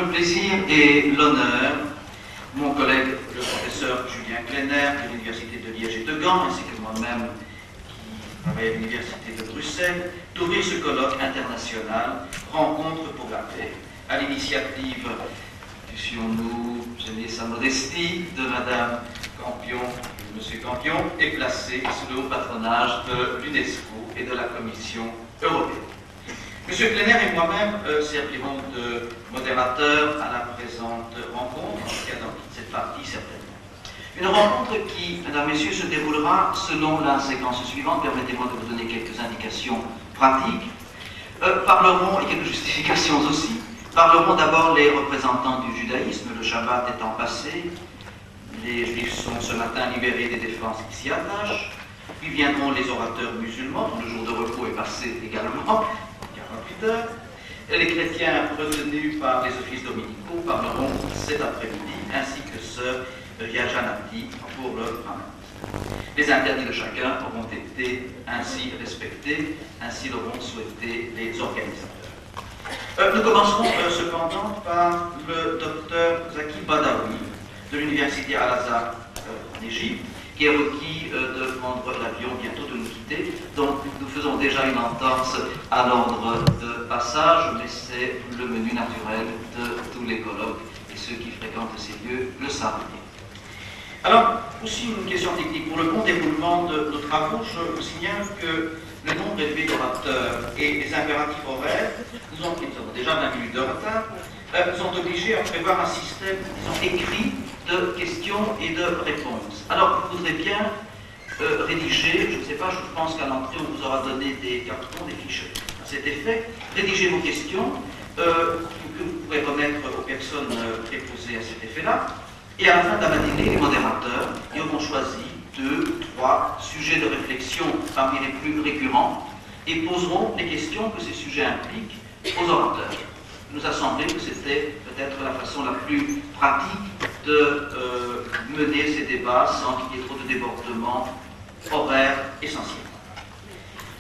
le plaisir et l'honneur, mon collègue le professeur Julien Klenner de l'Université de Liège et de Gand, ainsi que moi-même qui travaille à l'Université de Bruxelles, d'ouvrir ce colloque international Rencontre pour la paix, à l'initiative, puissions-nous gêner sa modestie, de Madame Campion, de Monsieur Campion, et placé sous le haut patronage de l'UNESCO et de la Commission européenne. Monsieur Klenner et moi-même servirons de modérateurs à la présente rencontre, en tout cas dans toute cette partie certainement. Une rencontre qui, mesdames, messieurs, se déroulera selon la séquence suivante. Permettez-moi de vous donner quelques indications pratiques. Parleront, et quelques justifications aussi, parleront d'abord les représentants du judaïsme, le Shabbat étant passé. Les Juifs sont ce matin libérés des défenses qui s'y attachent. Puis viendront les orateurs musulmans, dont le jour de repos est passé également. Les chrétiens retenus par les offices dominicaux parleront cet après-midi, ainsi que sœur Yajanati pour le ramadan. Les interdits de chacun auront été ainsi respectés, ainsi l'auront souhaité les organisateurs. Nous commencerons cependant par le docteur Zaki Badawi de l'Université Al-Azhar en Égypte, qui est requis de prendre l'avion bientôt, de nous quitter. Donc nous faisons déjà une entorse à l'ordre de passage, mais c'est le menu naturel de tous les colloques, et ceux qui fréquentent ces lieux le savent bien. Alors, aussi une question technique. Pour le bon déroulement de nos travaux, je vous signale que le nombre élevé d'orateurs et les impératifs horaires nous avons déjà 20 minutes de retard, nous sont obligés à prévoir un système, disons, écrit de questions et de réponses. Alors, vous voudrez bien rédiger, je ne sais pas, je pense qu'à l'entrée, on vous aura donné des cartons, des fiches à cet effet. Rédigez vos questions, que vous pourrez remettre aux personnes préposées à cet effet-là. Et à la fin de la matinée, les modérateurs y auront choisi 2, 3 sujets de réflexion parmi les plus récurrents et poseront les questions que ces sujets impliquent aux orateurs. Il nous a semblé que c'était peut-être la façon la plus pratique de mener ces débats sans qu'il y ait trop de débordements horaires essentiels.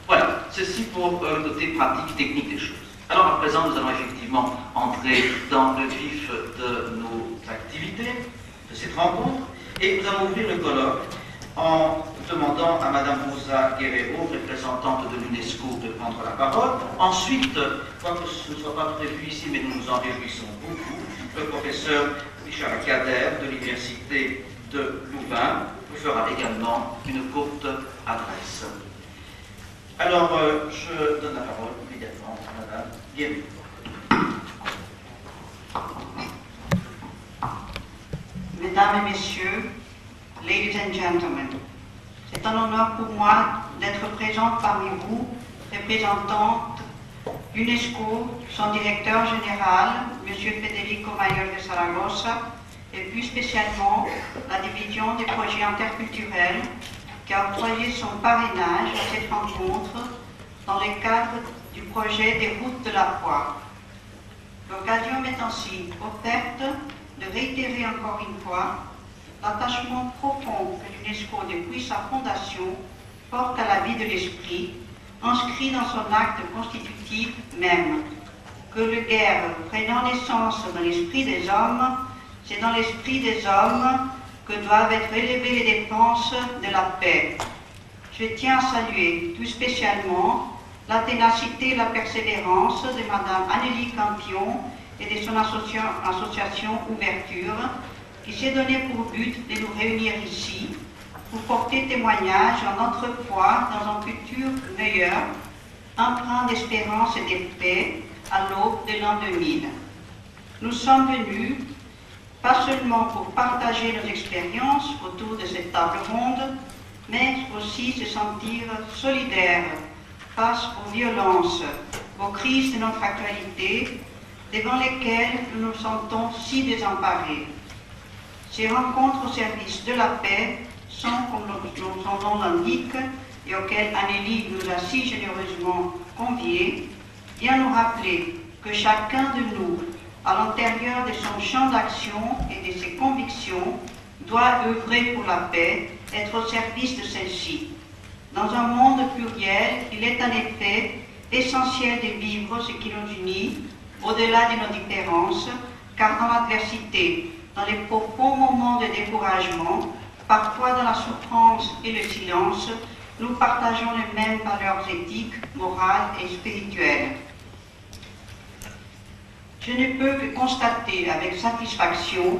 Voilà, ceci pour le côté pratique, technique des choses. Alors à présent, nous allons effectivement entrer dans le vif de nos activités, de cette rencontre, et nous allons ouvrir le colloque en demandant à Madame Rosa Guerrero, représentante de l'UNESCO, de prendre la parole. Ensuite, quoique ce ne soit pas prévu ici, mais nous nous en réjouissons beaucoup, le professeur Richard Kader de l'Université de Louvain vous fera également une courte adresse. Alors, je donne la parole immédiatement à Madame Guerrero. Mesdames et messieurs, ladies and gentlemen, c'est un honneur pour moi d'être présente parmi vous, représentante UNESCO, son directeur général, M. Federico Mayor de Saragossa, et plus spécialement la division des projets interculturels qui a octroyé son parrainage à cette rencontre dans le cadre du projet des routes de la foi. L'occasion m'est ainsi offerte de réitérer encore une fois l'attachement profond que l'UNESCO, depuis sa fondation, porte à la vie de l'esprit, inscrit dans son acte constitutif même. Que le guerre prenant naissance dans l'esprit des hommes, c'est dans l'esprit des hommes que doivent être élevées les défenses de la paix. Je tiens à saluer tout spécialement la ténacité et la persévérance de Madame Annélie Campion et de son association Ouverture, qui s'est donné pour but de nous réunir ici pour porter témoignage en notre foi dans un futur meilleur, empreint d'espérance et de paix à l'aube de l'an 2000. Nous sommes venus pas seulement pour partager nos expériences autour de cette table ronde, mais aussi se sentir solidaires face aux violences, aux crises de notre actualité, devant lesquelles nous nous sentons si désemparés. Ces rencontres au service de la paix sont, comme son nom l'indique, et auxquelles Annélie nous a si généreusement conviés, vient nous rappeler que chacun de nous, à l'intérieur de son champ d'action et de ses convictions, doit œuvrer pour la paix, être au service de celle-ci. Dans un monde pluriel, il est en effet essentiel de vivre ce qui nous unit, au-delà de nos différences, car dans l'adversité, dans les profonds moments de découragement, parfois dans la souffrance et le silence, nous partageons les mêmes valeurs éthiques, morales et spirituelles. Je ne peux que constater avec satisfaction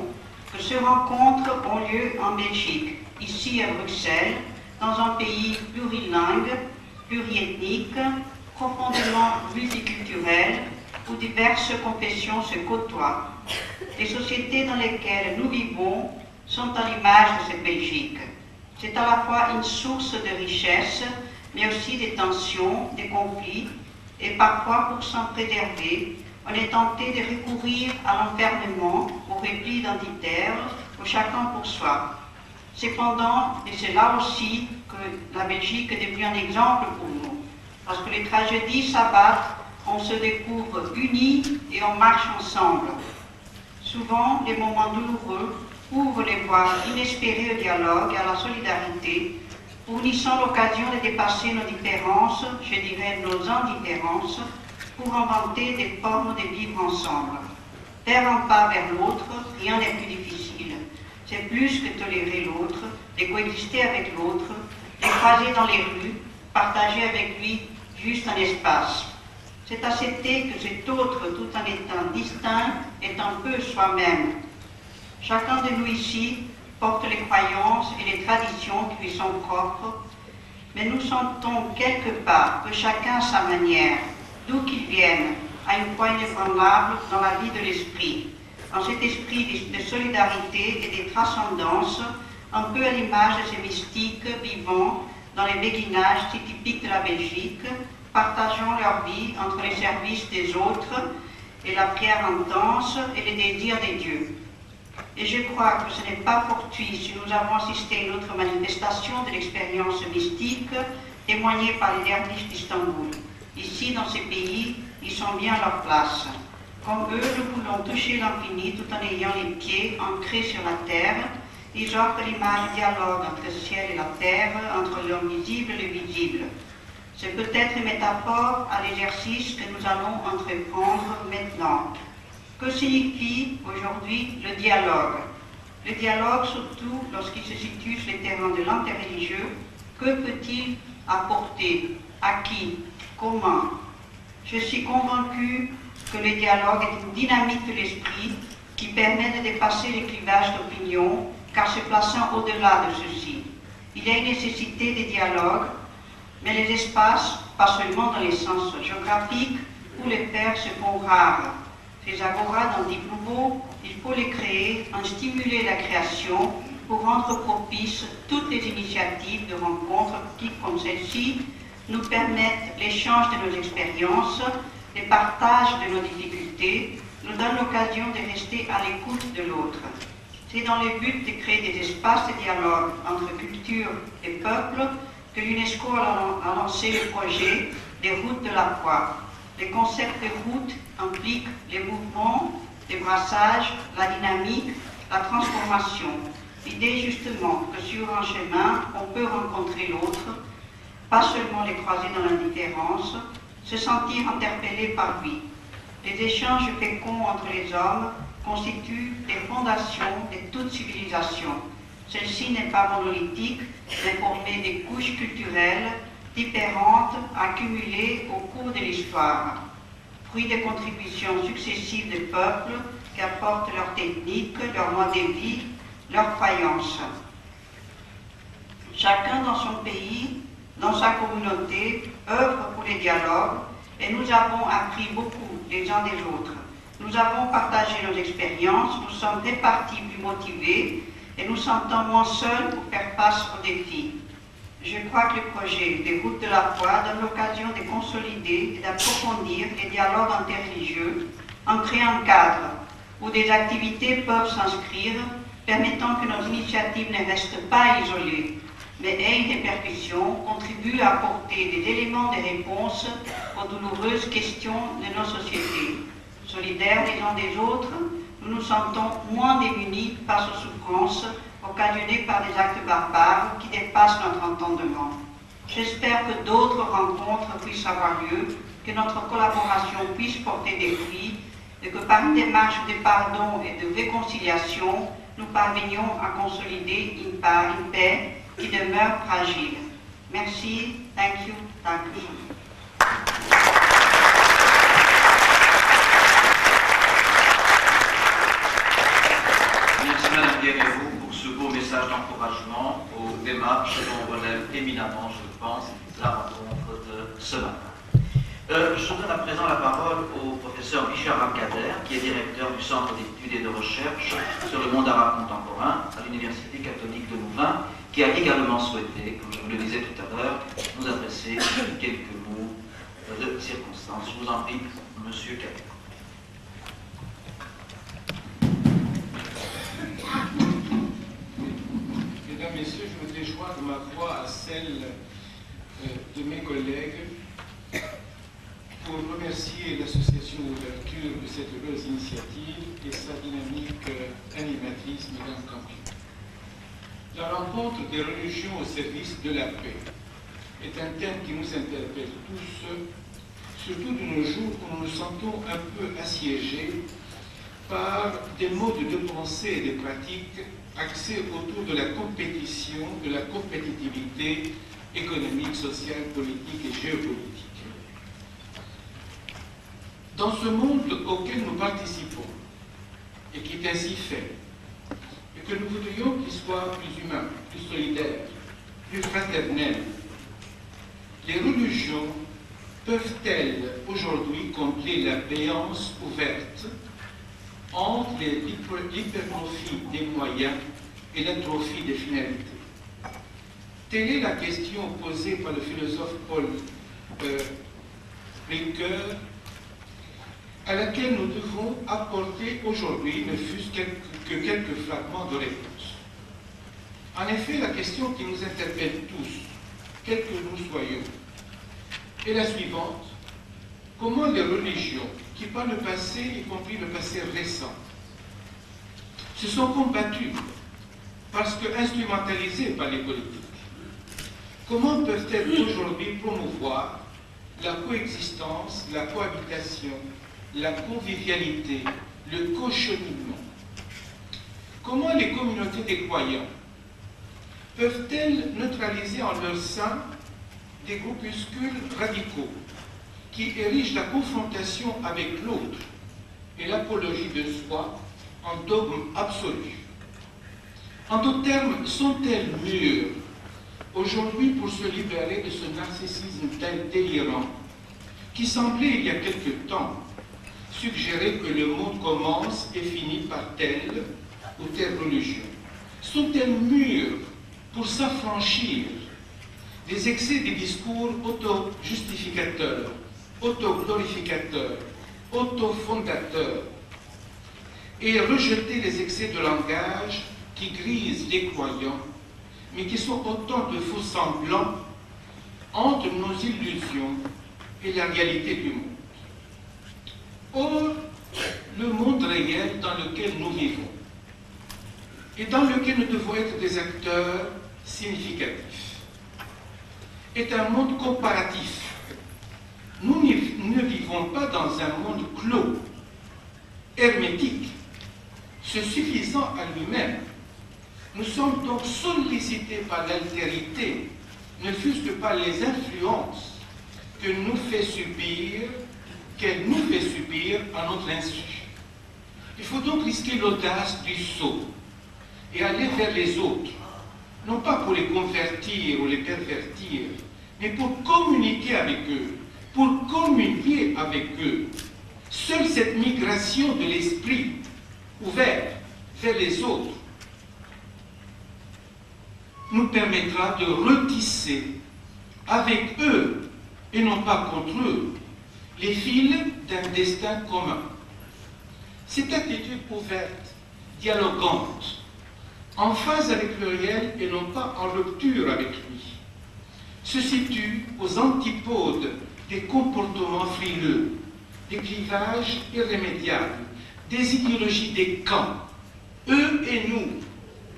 que ces rencontres ont lieu en Belgique, ici à Bruxelles, dans un pays plurilingue, pluriethnique, profondément multiculturel, où diverses confessions se côtoient. Les sociétés dans lesquelles nous vivons sont à l'image de cette Belgique. C'est à la fois une source de richesse, mais aussi des tensions, des conflits, et parfois pour s'en préserver, on est tenté de recourir à l'enfermement, au repli identitaire, au chacun pour soi. Cependant, et c'est là aussi que la Belgique est devenue un exemple pour nous, parce que les tragédies s'abattent, on se découvre unis et on marche ensemble. Souvent, les moments douloureux ouvrent les voies inespérées au dialogue et à la solidarité, fournissant l'occasion de dépasser nos différences, je dirais nos indifférences, pour inventer des formes de vivre ensemble. Faire un pas vers l'autre, rien n'est plus difficile. C'est plus que tolérer l'autre, de coexister avec l'autre, de croiser dans les rues, partager avec lui juste un espace. C'est accepter que cet autre, tout en étant distinct, est un peu soi-même. Chacun de nous ici porte les croyances et les traditions qui lui sont propres, mais nous sentons quelque part que chacun à sa manière, d'où qu'il vienne, a une foi inébranlable dans la vie de l'esprit, dans cet esprit de solidarité et de transcendance, un peu à l'image de ces mystiques vivant dans les béguinages si typiques de la Belgique, partageant leur vie entre les services des autres et la prière intense et les désirs des dieux. Et je crois que ce n'est pas fortuit si nous avons assisté à une autre manifestation de l'expérience mystique témoignée par les derviches d'Istanbul. Ici, dans ces pays, ils sont bien à leur place. Comme eux, nous voulons toucher l'infini tout en ayant les pieds ancrés sur la terre. Ils offrent l'image dialogue entre le ciel et la terre, entre l'homme visible et le visible. C'est peut-être une métaphore à l'exercice que nous allons entreprendre maintenant. Que signifie aujourd'hui le dialogue? Le dialogue, surtout lorsqu'il se situe sur les terrains de l'interreligieux, que peut-il apporter? À qui? Comment? Je suis convaincue que le dialogue est une dynamique de l'esprit qui permet de dépasser les clivages d'opinion, car se plaçant au-delà de ceux-ci. Il y a une nécessité de dialogue, mais les espaces, pas seulement dans les sens géographiques, où les pairs se font rares. Ces agoras dont dit Plouveau, il faut les créer, en stimuler la création pour rendre propices toutes les initiatives de rencontres qui, comme celle-ci, nous permettent l'échange de nos expériences, le partage de nos difficultés, nous donnent l'occasion de rester à l'écoute de l'autre. C'est dans le but de créer des espaces de dialogue entre cultures et peuples que l'UNESCO a lancé le projet des routes de la foi. Le concept de route implique les mouvements, les brassages, la dynamique, la transformation. L'idée justement que sur un chemin, on peut rencontrer l'autre, pas seulement les croiser dans l'indifférence, se sentir interpellé par lui. Les échanges féconds entre les hommes constituent les fondations de toute civilisation. Celle-ci n'est pas monolithique, mais formée des couches culturelles différentes accumulées au cours de l'histoire, fruit des contributions successives des peuples qui apportent leur technique, leur mode de vie, leurs croyances. Chacun dans son pays, dans sa communauté, œuvre pour les dialogues et nous avons appris beaucoup les uns des autres. Nous avons partagé nos expériences, nous sommes répartis plus motivés et nous sentons moins seuls pour faire face aux défis. Je crois que le projet des routes de la foi donne l'occasion de consolider et d'approfondir les dialogues interreligieux en créant un cadre où des activités peuvent s'inscrire, permettant que nos initiatives ne restent pas isolées, mais aient une répercussion, contribuent à apporter des éléments de réponse aux douloureuses questions de nos sociétés. Solidaires les uns des autres, nous nous sentons moins démunis face aux souffrances occasionnées par des actes barbares qui dépassent notre entendement. J'espère que d'autres rencontres puissent avoir lieu, que notre collaboration puisse porter des fruits et que par une démarche de pardon et de réconciliation, nous parvenions à consolider une paix qui demeure fragile. Merci, thank you, thank you. Merci Madame Guerrero pour ce beau message d'encouragement aux démarches dont relève éminemment, je pense, la rencontre de ce matin. Je donne à présent la parole au professeur Bichar Abkader, qui est directeur du Centre d'études et de recherche sur le monde arabe contemporain à l'Université catholique de Louvain, qui a également souhaité, comme je vous le disais tout à l'heure, nous adresser quelques mots de circonstance. Je vous en prie, Monsieur Kader. Mesdames, Messieurs, je voudrais joindre ma voix à celle de mes collègues pour remercier l'association d'ouverture de cette heureuse initiative et sa dynamique animatrice, Madame Campion. La rencontre des religions au service de la paix est un thème qui nous interpelle tous, surtout de nos jours où nous nous sentons un peu assiégés par des modes de pensée et de pratiques axés autour de la compétition, de la compétitivité économique, sociale, politique et géopolitique. Dans ce monde auquel nous participons, et qui est ainsi fait, et que nous voudrions qu'il soit plus humain, plus solidaire, plus fraternel, les religions peuvent-elles aujourd'hui combler la béance ouverte entre l'hypertrophie des moyens et l'atrophie des finalités? Telle est la question posée par le philosophe Paul Ricoeur, à laquelle nous devons apporter aujourd'hui, ne fût-ce que quelques fragments de réponse. En effet, la question qui nous interpelle tous, quels que nous soyons, est la suivante. Comment les religions, qui par le passé, y compris le passé récent, se sont combattues parce que instrumentalisées par les politiques, comment peuvent-elles aujourd'hui promouvoir la coexistence, la cohabitation, la convivialité, le cocheminement? Comment les communautés des croyants peuvent-elles neutraliser en leur sein des groupuscules radicaux qui érigent la confrontation avec l'autre et l'apologie de soi en dogme absolu? En d'autres termes, sont-elles mûres aujourd'hui pour se libérer de ce narcissisme délirant qui semblait il y a quelque temps suggérer que le monde commence et finit par telle ou telle religion? Sont-elles mûres pour s'affranchir des excès des discours auto-justificateurs, auto-glorificateurs, auto-fondateurs, et rejeter les excès de langage qui grisent les croyants, mais qui sont autant de faux semblants entre nos illusions et la réalité du monde? Or, le monde réel dans lequel nous vivons et dans lequel nous devons être des acteurs significatifs est un monde comparatif. Nous ne vivons pas dans un monde clos, hermétique, se suffisant à lui-même. Nous sommes donc sollicités par l'altérité, ne fût-ce que par les influences qu'elle nous fait subir à notre insu. Il faut donc risquer l'audace du saut et aller vers les autres, non pas pour les convertir ou les pervertir, mais pour communiquer avec eux, pour communier avec eux. Seule cette migration de l'esprit ouvert vers les autres nous permettra de retisser avec eux, et non pas contre eux, les fils d'un destin commun. Cette attitude ouverte, dialogante, en phase avec le réel et non pas en rupture avec lui, se situe aux antipodes des comportements frileux, des clivages irrémédiables, des idéologies des camps, eux et nous,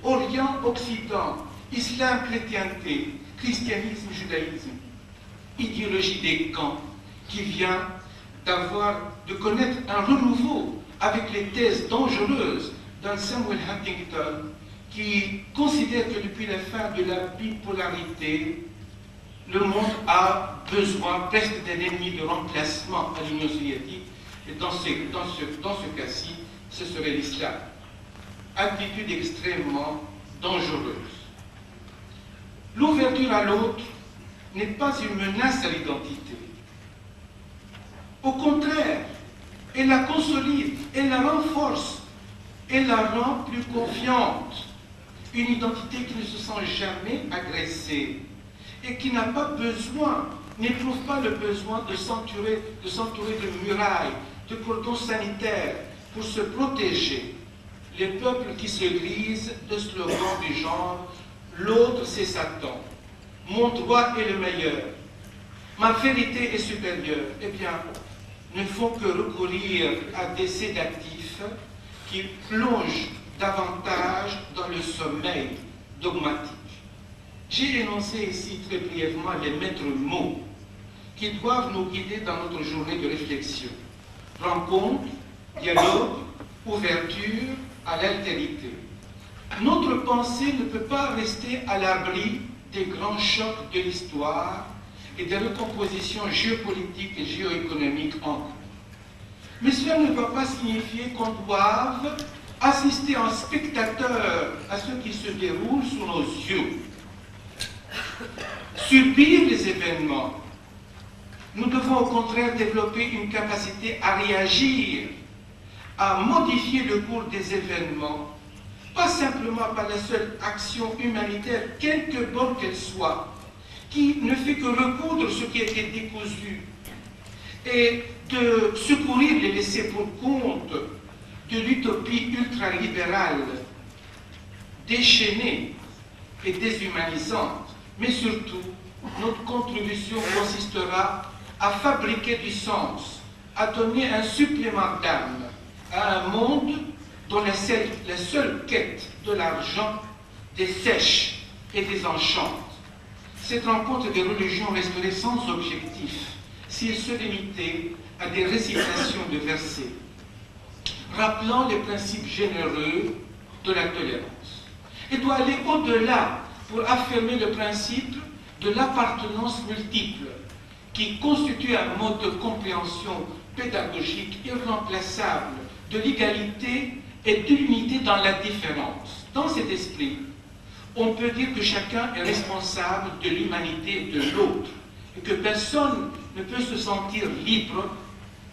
Orient, Occident, Islam, chrétienté, christianisme, judaïsme, idéologie des camps qui vient de connaître un renouveau avec les thèses dangereuses d'un Samuel Huntington qui considère que depuis la fin de la bipolarité, le monde a besoin presque d'un ennemi de remplacement à l'Union soviétique, et dans ce cas-ci, ce serait l'islam. Attitude extrêmement dangereuse. L'ouverture à l'autre n'est pas une menace à l'identité. Au contraire, elle la consolide, elle la renforce, elle la rend plus confiante. Une identité qui ne se sent jamais agressée et qui n'a pas besoin, n'éprouve pas le besoin de s'entourer de murailles, de cordons sanitaires pour se protéger. Les peuples qui se grisent de slogans du genre « L'autre c'est Satan »,« Mon droit est le meilleur »,« Ma vérité est supérieure », eh bien, ne font que recourir à des sédatifs qui plongent davantage dans le sommeil dogmatique. J'ai énoncé ici très brièvement les maîtres mots qui doivent nous guider dans notre journée de réflexion. Rencontre, dialogue, ouverture à l'altérité. Notre pensée ne peut pas rester à l'abri des grands chocs de l'histoire et des recompositions géopolitiques et géoéconomiques en cours. Mais cela ne va pas signifier qu'on doive assister en spectateur à ce qui se déroule sous nos yeux. Subir les événements. Nous devons au contraire développer une capacité à réagir, à modifier le cours des événements, pas simplement par la seule action humanitaire, quelque bonne qu'elle soit, qui ne fait que recoudre ce qui a été décousu, et de secourir les laissés pour compte de l'utopie ultralibérale, déchaînée et déshumanisante. Mais surtout, notre contribution consistera à fabriquer du sens, à donner un supplément d'âme à un monde dont la seule quête de l'argent dessèche et désenchante. Cette rencontre des religions resterait sans objectif s'il se limitait à des récitations de versets, rappelant les principes généreux de la tolérance. Elle doit aller au-delà pour affirmer le principe de l'appartenance multiple, qui constitue un mode de compréhension pédagogique irremplaçable de l'égalité et de l'unité dans la différence. Dans cet esprit, on peut dire que chacun est responsable de l'humanité de l'autre, et que personne ne peut se sentir libre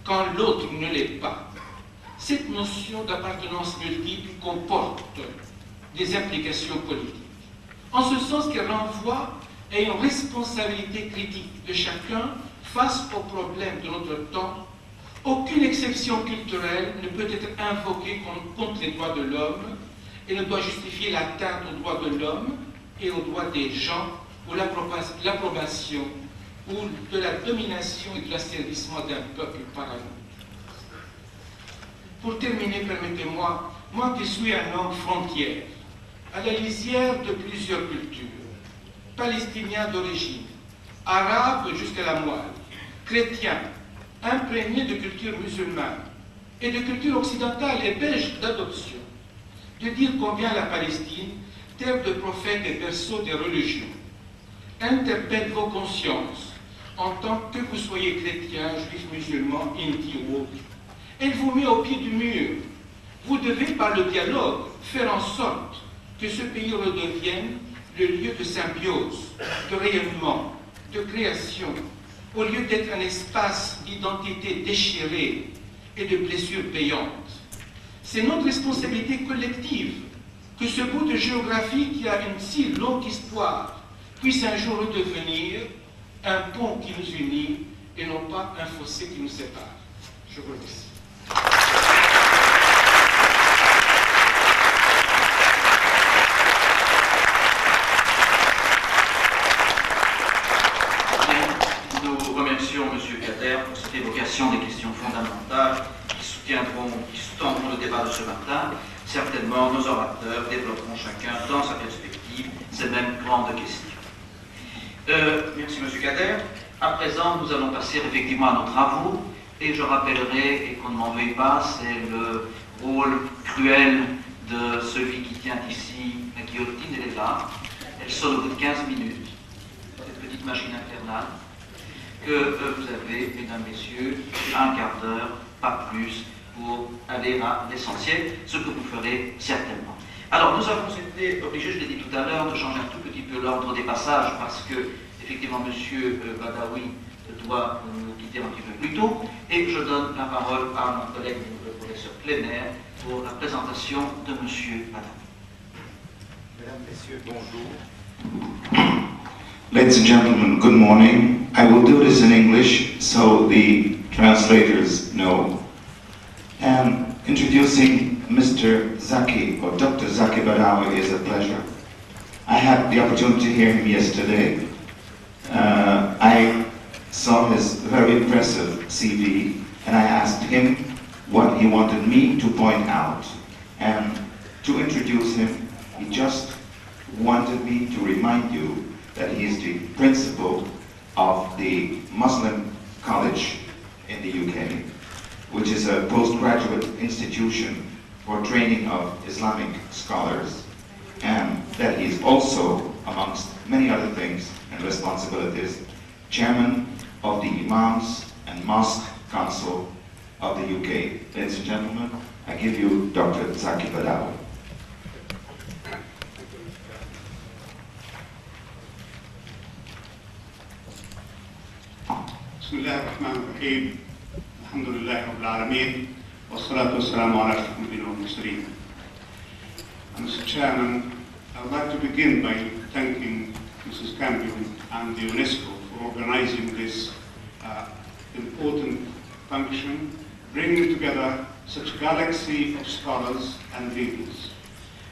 quand l'autre ne l'est pas. Cette notion d'appartenance multiple comporte des implications politiques, en ce sens qu'elle renvoie à une responsabilité critique de chacun face aux problèmes de notre temps. Aucune exception culturelle ne peut être invoquée contre les droits de l'homme et ne doit justifier l'atteinte aux droits de l'homme et aux droits des gens ou l'approbation ou de la domination et de l'asservissement d'un peuple par un autre. Pour terminer, permettez-moi, moi qui suis un homme frontière, à la lisière de plusieurs cultures, palestinien d'origine, arabe jusqu'à la moelle, chrétien, imprégné de culture musulmane et de culture occidentale et belge d'adoption, de dire combien la Palestine, terre de prophètes et berceau des religions, interpelle vos consciences en tant que vous soyez chrétien, juif, musulman, hindi ou autre. Elle vous met au pied du mur. Vous devez, par le dialogue, faire en sorte que ce pays redevienne le lieu de symbiose, de rayonnement, de création, au lieu d'être un espace d'identité déchirée et de blessures payantes. C'est notre responsabilité collective que ce bout de géographie qui a une si longue histoire puisse un jour redevenir un pont qui nous unit et non pas un fossé qui nous sépare. Je vous remercie. Nous remercions M. Kader pour cette évocation des questions fondamentales qui sous-tendront le débat de ce matin. Certainement, nos orateurs développeront chacun dans sa perspective ces mêmes grandes questions. Merci M. Kader. À présent, nous allons passer effectivement à nos travaux. Et je rappellerai, et qu'on ne m'en veuille pas, c'est le rôle cruel de celui qui tient ici la guillotine, elle est là. Elle sonne au bout de 15 minutes, cette petite machine infernale, que vous avez, mesdames, messieurs, un quart d'heure, pas plus, pour aller à l'essentiel, ce que vous ferez certainement. Alors, nous avons été obligés, je l'ai dit tout à l'heure, de changer un tout petit peu l'ordre des passages, parce que, effectivement, M. Badawi doit nous quitter un petit peu plus tôt, et je donne la parole à mon collègue, le professeur Plénaire, pour la présentation de M. Badawi. Mesdames, Messieurs, bonjour. Ladies and gentlemen, good morning. I will do this in English so the translators know. Introducing Mr. Zaki, or Dr. Zaki Badawi, is a pleasure. I had the opportunity to hear him yesterday. I saw his very impressive CV, and I asked him what he wanted me to point out. And to introduce him, he just wanted me to remind you that he is the principal of the Muslim College in the UK, which is a postgraduate institution for training of Islamic scholars, and that he is also, amongst many other things and responsibilities, chairman of the Imams and Mosque Council of the UK. Ladies and gentlemen, I give you Dr. Zaki Badawi. بسم الله الرحمن الرحيم الحمد لله رب العالمين والصلاة والسلام على أشرف الأنبياء والمرسلين. Mr. Chairman, I would like to begin by thanking Mrs. Campion and the UNESCO for organizing this important function, bringing together such a galaxy of scholars and leaders.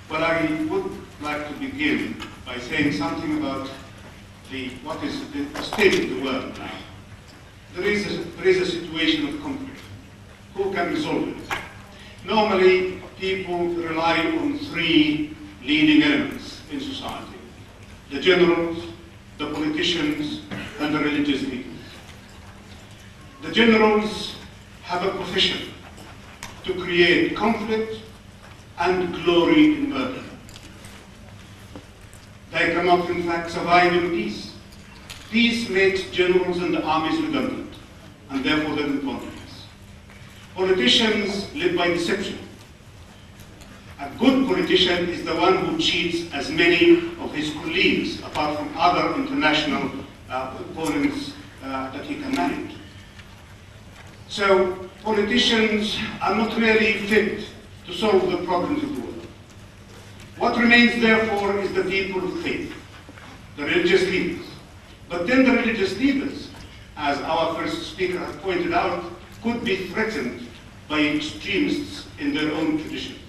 Well, I would like to begin by saying something about what is the state of the world now. There is a situation of conflict. Who can resolve it? Normally, people rely on three leading elements in society: the generals, the politicians, and the religious leaders. The generals have a profession to create conflict and glory in murder. They cannot, in fact, survive in peace. Peace makes generals and armies redundant, and therefore they don't want peace. Politicians live by deception. A good politician is the one who cheats as many of his colleagues, apart from other international opponents that he can manage. So politicians are not really fit to solve the problems of the world. What remains, therefore, is the people of faith, the religious leaders. But then the religious leaders, as our first speaker has pointed out, could be threatened by extremists in their own tradition.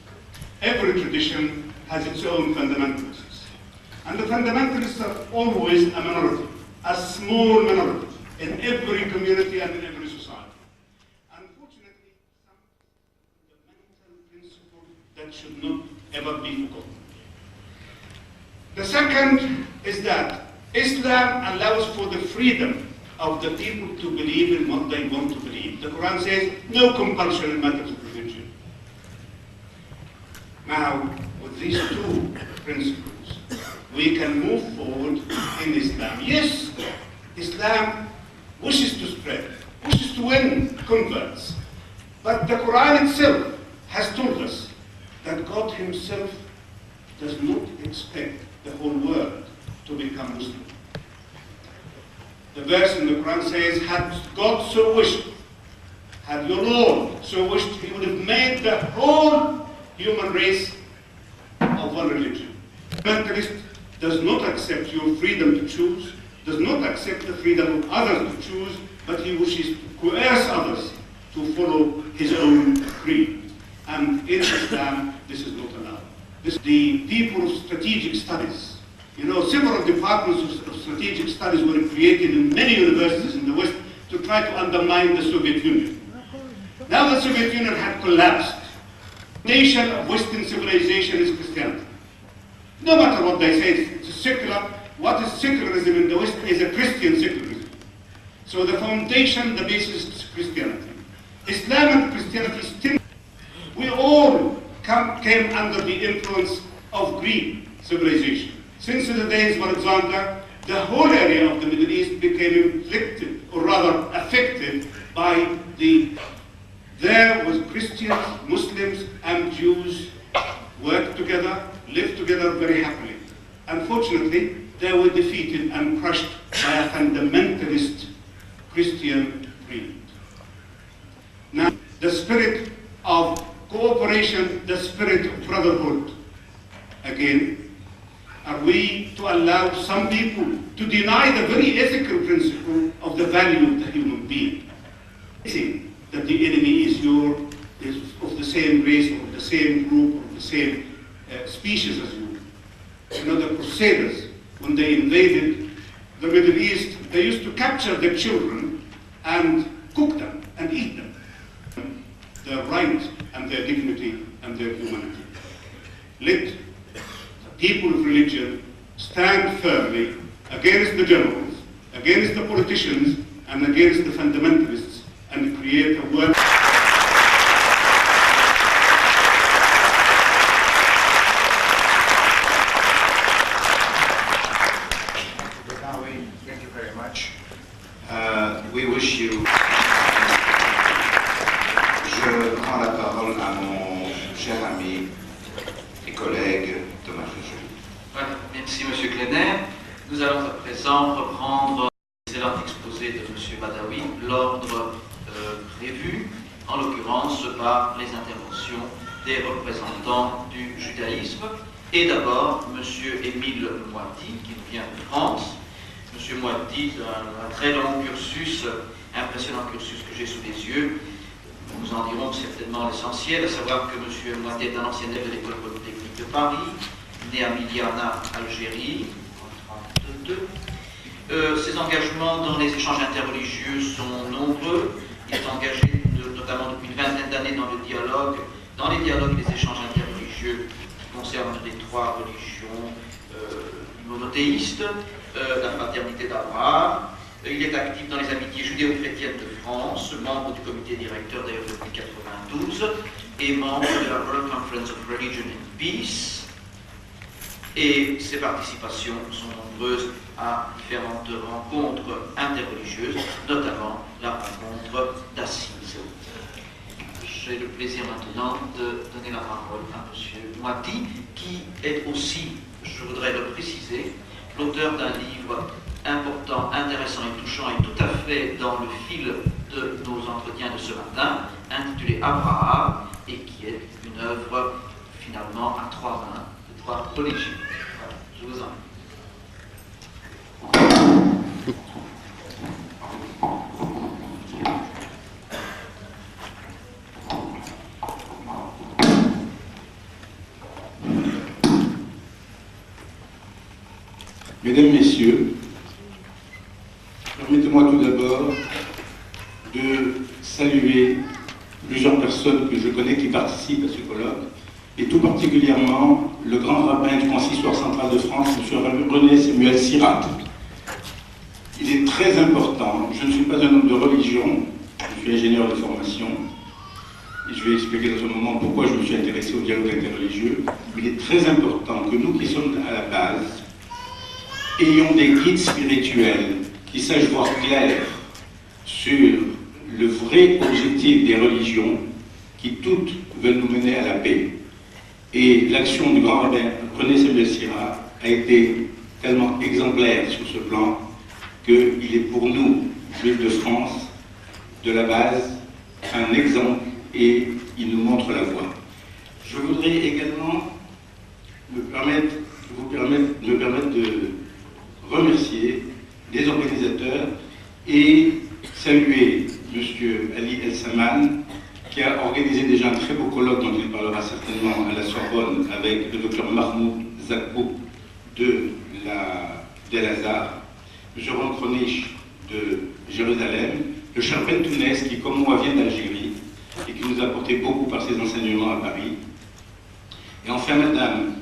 Every tradition has its own fundamentalists. And the fundamentalists are always a minority, a small minority, in every community and in every society. Unfortunately, some fundamental principles that should not ever be forgotten. The second is that Islam allows for the freedom of the people to believe in what they want to believe. The Quran says no compulsion in matters of religion. Now, with these two principles, we can move forward in Islam. Yes, Islam wishes to spread, wishes to win converts. But the Quran itself has told us that God himself does not expect the whole world to become Muslim. The verse in the Quran says, had God so wished, had your Lord so wished, he would have made the whole human race of one religion. The fundamentalist does not accept your freedom to choose, does not accept the freedom of others to choose, but he wishes to coerce others to follow his own creed. And in Islam, this is not allowed. The people of strategic studies, several departments of strategic studies were created in many universities in the West to try to undermine the Soviet Union. Now the Soviet Union had collapsed. The nation of Western civilization is Christianity. No matter what they say, it's secular. What is secularism in the West is a Christian secularism. So the foundation, the basis is Christianity. Islam and Christianity still, we all came under the influence of Greek civilization. Since the days of Alexander, the whole area of the Middle East became inflicted, or rather affected, by there was Christians, Muslims, and Jews worked together, lived together very happily. Unfortunately, they were defeated and crushed by a fundamentalist Christian creed. Now, the spirit of cooperation, the spirit of brotherhood, again, are we to allow some people to deny the very ethical principle of the value of the human being? Saying that the enemy is of the same race, or of the same group, or of the same species as you. You know, the Crusaders, when they invaded the Middle East, they used to capture their children and cook them and eat them. Their right and their dignity and their humanity. Let people of religion stand firmly against the generals, against the politicians, and against the fundamentalists, and create a world. Thank you very much. We wish you. Je rends la parole à mon cher ami et collègue Thomas Joly. Voilà, merci M. Kleiner. Nous allons à présent reprendre l'excellent exposé de M. Badawi, l'ordre prévu, en l'occurrence par les interventions des représentants du judaïsme. Et d'abord, M. Émile Moiti, qui nous vient de France. M. Moiti, un très long cursus, impressionnant cursus que j'ai sous les yeux. Nous en dirons certainement l'essentiel, à savoir que M. Moiti est un ancien élève de l'École polytechnique de Paris, né à Miliana, Algérie, en 1932. Ses engagements dans les échanges interreligieux sont nombreux. Il est engagé notamment depuis une vingtaine d'années dans les dialogues et les échanges interreligieux qui concernent les trois religions monothéistes, la fraternité d'Abraham. Il est actif dans les amitiés judéo-chrétiennes de France, membre du comité directeur d'ailleurs depuis 1992 et membre de la World Conference of Religion and Peace. Et ses participations sont nombreuses à différentes rencontres interreligieuses, notamment la rencontre d'Assise. J'ai le plaisir maintenant de donner la parole à M. Moiti, qui est aussi, je voudrais le préciser, l'auteur d'un livre important, intéressant et touchant et tout à fait dans le fil de nos entretiens de ce matin, intitulé Abraham, et qui est une œuvre finalement à trois mains, de trois religions. Voilà, je vous en prie. Mesdames, Messieurs, permettez-moi tout d'abord de saluer plusieurs personnes que je connais qui participent à ce colloque, et tout particulièrement le grand rabbin du Consistoire central de France, M. René Samuel Sirat. Il est très important, je ne suis pas un homme de religion, je suis ingénieur de formation, et je vais expliquer dans un moment pourquoi je me suis intéressé au dialogue interreligieux. Il est très important que nous qui sommes à la base ayons des guides spirituels qui sachent voir clair sur le vrai objectif des religions qui toutes veulent nous mener à la paix. Et l'action du grand rabbin René Samuel Sirat a été tellement exemplaire sur ce plan qu'il est pour nous, Juifs de France, de la base, un exemple et il nous montre la voie. Je voudrais également me permettre de remercier les organisateurs et saluer M. Ali El-Saman, qui a organisé déjà un très beau colloque dont il parlera certainement à la Sorbonne avec le Dr Mahmoud Zakbo de Al-Azhar, M. Ron Kronich de Jérusalem, le Charpen Tounès qui, comme moi, vient d'Algérie et qui nous a apporté beaucoup par ses enseignements à Paris, et enfin Madame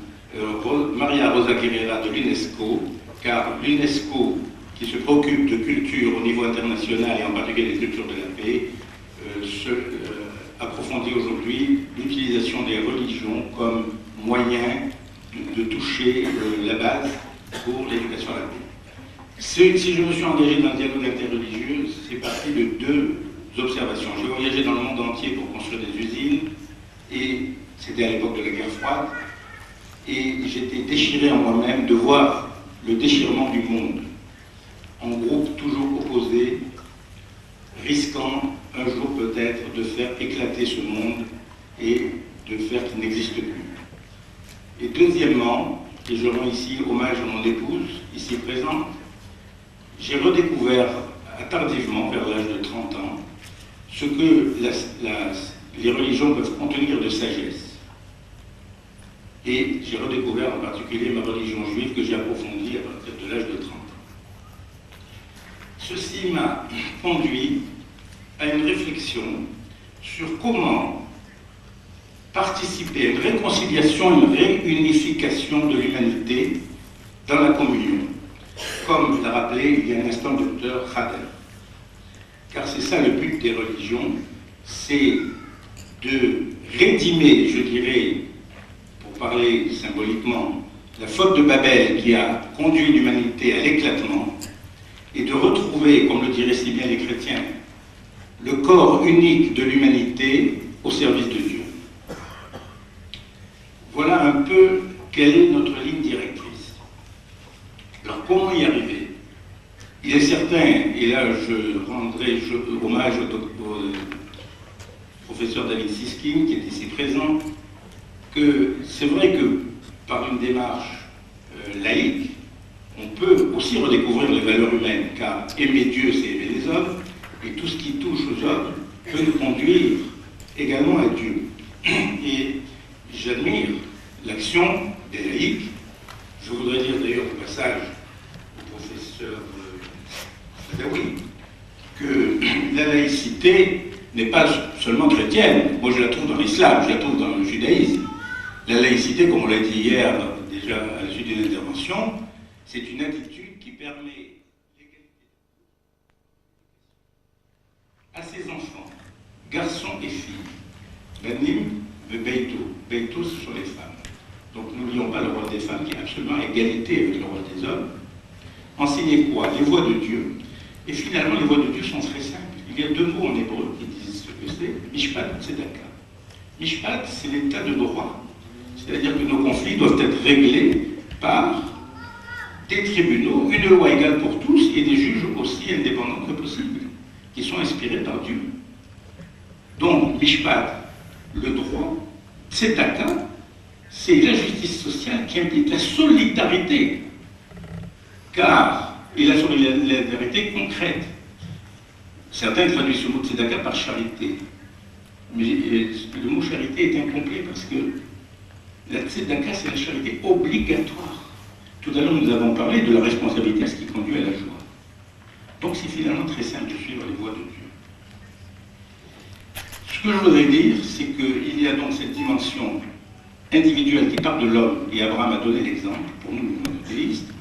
Maria Rosa Guerrera de l'UNESCO, car l'UNESCO, qui se préoccupe de culture au niveau international et en particulier des cultures de la paix, approfondit aujourd'hui l'utilisation des religions comme moyen de toucher la base pour l'éducation à la paix. Si je me suis engagé dans le dialogue interreligieux, c'est parti de deux observations. J'ai voyagé dans le monde entier pour construire des usines, et c'était à l'époque de la guerre froide, et j'étais déchiré en moi-même de voir le déchirement du monde, en groupe toujours opposés, risquant un jour peut-être de faire éclater ce monde et de faire qu'il n'existe plus. Et deuxièmement, et je rends ici hommage à mon épouse, ici présente, j'ai redécouvert tardivement, vers l'âge de 30 ans, ce que les religions peuvent contenir de sagesse. Et j'ai redécouvert en particulier ma religion juive que j'ai approfondie à partir de l'âge de 30 ans. Ceci m'a conduit à une réflexion sur comment participer à une réconciliation, une réunification de l'humanité dans la communion, comme l'a rappelé il y a un instant le docteur Khader. Car c'est ça le but des religions, c'est de rédimer, je dirais, pour parler symboliquement, la faute de Babel qui a conduit l'humanité à l'éclatement, et de retrouver, comme le diraient si bien les chrétiens, le corps unique de l'humanité au service de Dieu. Voilà un peu quelle est notre ligne directrice. Alors comment y arriver? Il est certain, et là je rendrai hommage au professeur David Siskind qui est ici présent, que c'est vrai que par une démarche laïque, on peut aussi redécouvrir les valeurs humaines, car aimer Dieu, c'est aimer les hommes, et tout ce qui touche aux hommes peut nous conduire également à Dieu. Et j'admire l'action des laïcs. Je voudrais dire d'ailleurs au passage au professeur Badawi que la laïcité n'est pas seulement chrétienne. Moi je la trouve dans l'islam, je la trouve dans le judaïsme. La laïcité, comme on l'a dit hier déjà à la suite d'une intervention, c'est une attitude qui permet l'égalité à ses enfants, garçons et filles. Banim de Beito. Beito, ce sont les femmes. Donc n'oublions pas le rôle des femmes qui est absolument à égalité avec le rôle des hommes. Enseigner quoi? Les voies de Dieu. Et finalement, les voies de Dieu sont très simples. Il y a deux mots en hébreu qui disent ce que c'est. Mishpat, Tzedaka. Mishpat, c'est l'état de droit. C'est-à-dire que nos conflits doivent être réglés par des tribunaux, une loi égale pour tous et des juges aussi indépendants que possible, qui sont inspirés par Dieu. Donc, Mishpat, le droit, Tzedaka, c'est la justice sociale qui implique la solidarité, car, et la solidarité concrète. Certains traduisent ce mot Tzedaka par charité, mais le mot charité est incomplet parce que la Tzedaka, c'est la charité obligatoire. Tout à l'heure, nous avons parlé de la responsabilité, ce qui conduit à la joie. Donc, c'est finalement très simple de suivre les voies de Dieu. Ce que je voudrais dire, c'est qu'il y a donc cette dimension individuelle qui part de l'homme, et Abraham a donné l'exemple pour nous, les monothéistes.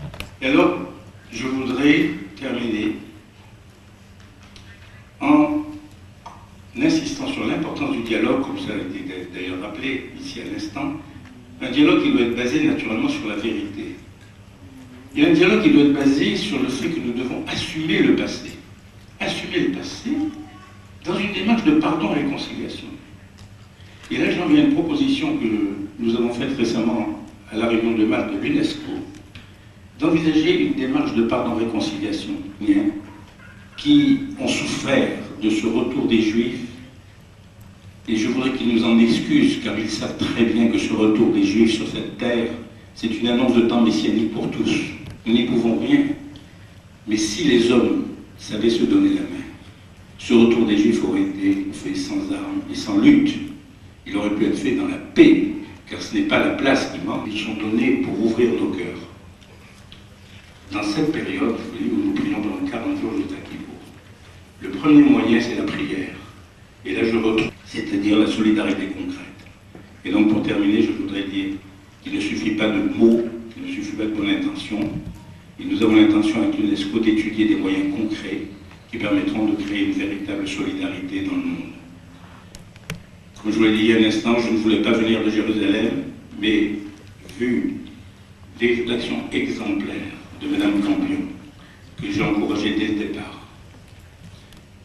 Et alors, je voudrais terminer en insistant sur l'importance du dialogue, comme ça a été d'ailleurs rappelé ici à l'instant, un dialogue qui doit être basé naturellement sur la vérité. Il y a un dialogue qui doit être basé sur le fait que nous devons assumer le passé. Assumer le passé dans une démarche de pardon et réconciliation. Et là, j'en viens à une proposition que nous avons faite récemment à la réunion de Malte de l'UNESCO, d'envisager une démarche de pardon et réconciliation qui ont souffert de ce retour des Juifs. Et je voudrais qu'ils nous en excusent, car ils savent très bien que ce retour des Juifs sur cette terre, c'est une annonce de temps messianique pour tous. Nous n'y pouvons rien. Mais si les hommes savaient se donner la main, ce retour des Juifs aurait été fait sans armes et sans lutte. Il aurait pu être fait dans la paix, car ce n'est pas la place qui manque. Ils sont donnés pour ouvrir nos cœurs. Dans cette période, où nous prions pendant 40 jours jusqu'à Kippour, le premier moyen, c'est la prière. Et là, je retrouve, c'est-à-dire la solidarité concrète. Et donc, pour terminer, je voudrais dire qu'il ne suffit pas de mots, qu'il ne suffit pas de bonne intention. Et nous avons l'intention avec l'UNESCO d'étudier des moyens concrets qui permettront de créer une véritable véritable solidarité dans le monde. Comme je vous l'ai dit il y a un instant, je ne voulais pas venir de Jérusalem, mais vu l'action exemplaire de Mme Campion, que j'ai encouragée dès le départ,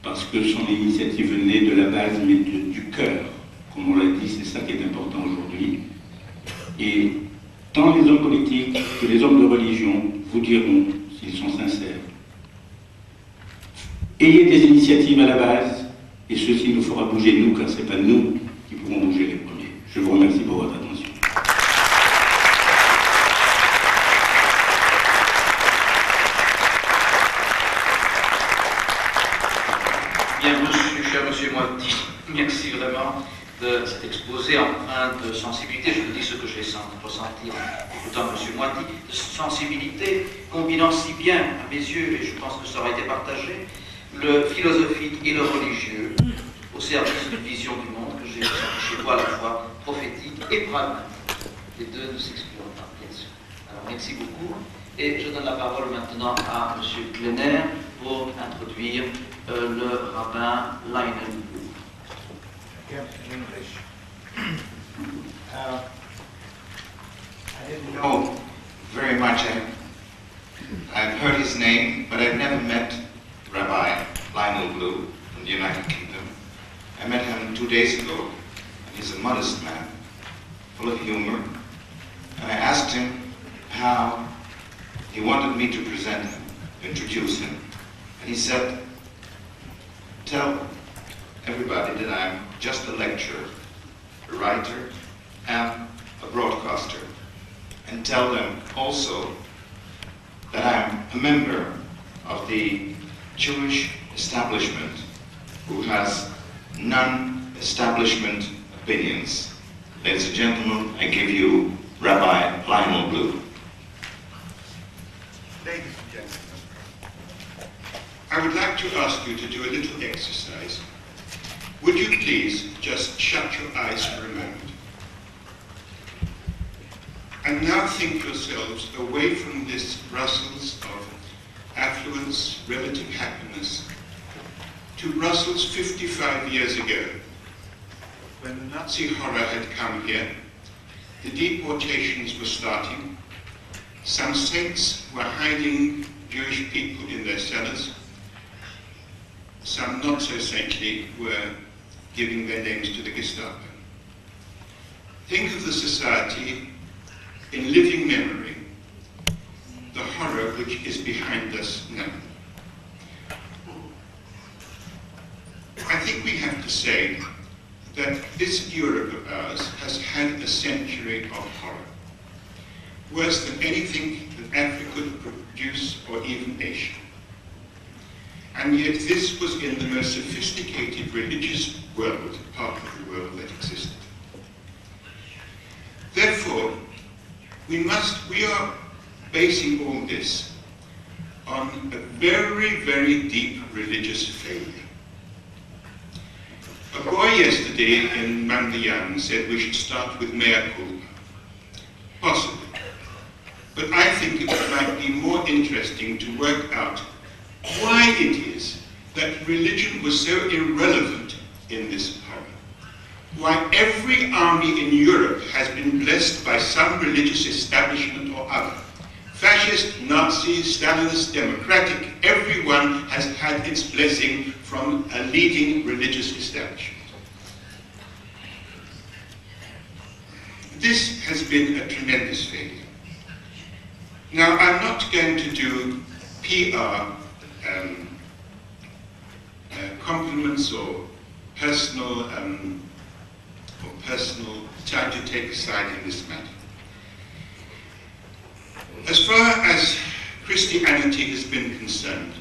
parce que son initiative venait de la base, mais du cœur, comme on l'a dit, c'est ça qui est important aujourd'hui. Et tant les hommes politiques que les hommes de religion vous diront, s'ils sont sincères, ayez des initiatives à la base, et ceci nous fera bouger nous, car ce n'est pas nous qui pourrons bouger les premiers. Je vous remercie pour votre attention. Bien reçu, cher monsieur Moiti. Merci vraiment de cet exposé empreint de sensibilité. Je vous dis ce que j'ai ressenti en écoutant monsieur Moiti, de sensibilité combinant si bien, à mes yeux, et je pense que ça aurait été partagé, le philosophique et le religieux au service d'une vision du monde que j'ai ressentie chez vous à la fois prophétique et pragmatique. Les deux ne s'excluent pas, bien sûr. Alors, merci beaucoup. Et je donne la parole maintenant à M. Glenner pour introduire le rabbin Lionel Blue. Yeah, in English. I didn't know very much. I've heard his name, but I've never met Rabbi Lionel Blue from the United Kingdom. I met him 2 days ago. He's a modest man, full of humor. And I asked him how he wanted me to present him, introduce him. And he said, tell everybody that I'm just a lecturer, a writer, and a broadcaster. And tell them also that I'm a member of the Jewish establishment who has non-establishment opinions. Ladies and gentlemen, I give you Rabbi Lionel Blue. Ladies and gentlemen, I would like to ask you to do a little exercise. Would you please just shut your eyes for a moment? And now think yourselves away from this Brussels of affluence, relative happiness, to Brussels 55 years ago, when the Nazi horror had come here, the deportations were starting, some saints were hiding Jewish people in their cellars, some not so saintly were giving their names to the Gestapo. Think of the society in living memory, the horror which is behind us now. I think we have to say that this Europe of ours has had a century of horror, worse than anything that Africa could produce or even Asia. And yet this was in the most sophisticated religious world, part of the world that existed. Therefore, we are basing all this on a very, very deep religious failure. A boy yesterday in Mandian said we should start with mea culpa. Possibly. But I think it might be more interesting to work out why it is that religion was so irrelevant in this horror. Why every army in Europe has been blessed by some religious establishment or other. Fascist, Nazi, Stalinist, democratic, everyone has had its blessing from a leading religious establishment. This has been a tremendous failure. Now, I'm not going to do PR compliments or personal try to take a side in this matter. As far as Christianity has been concerned,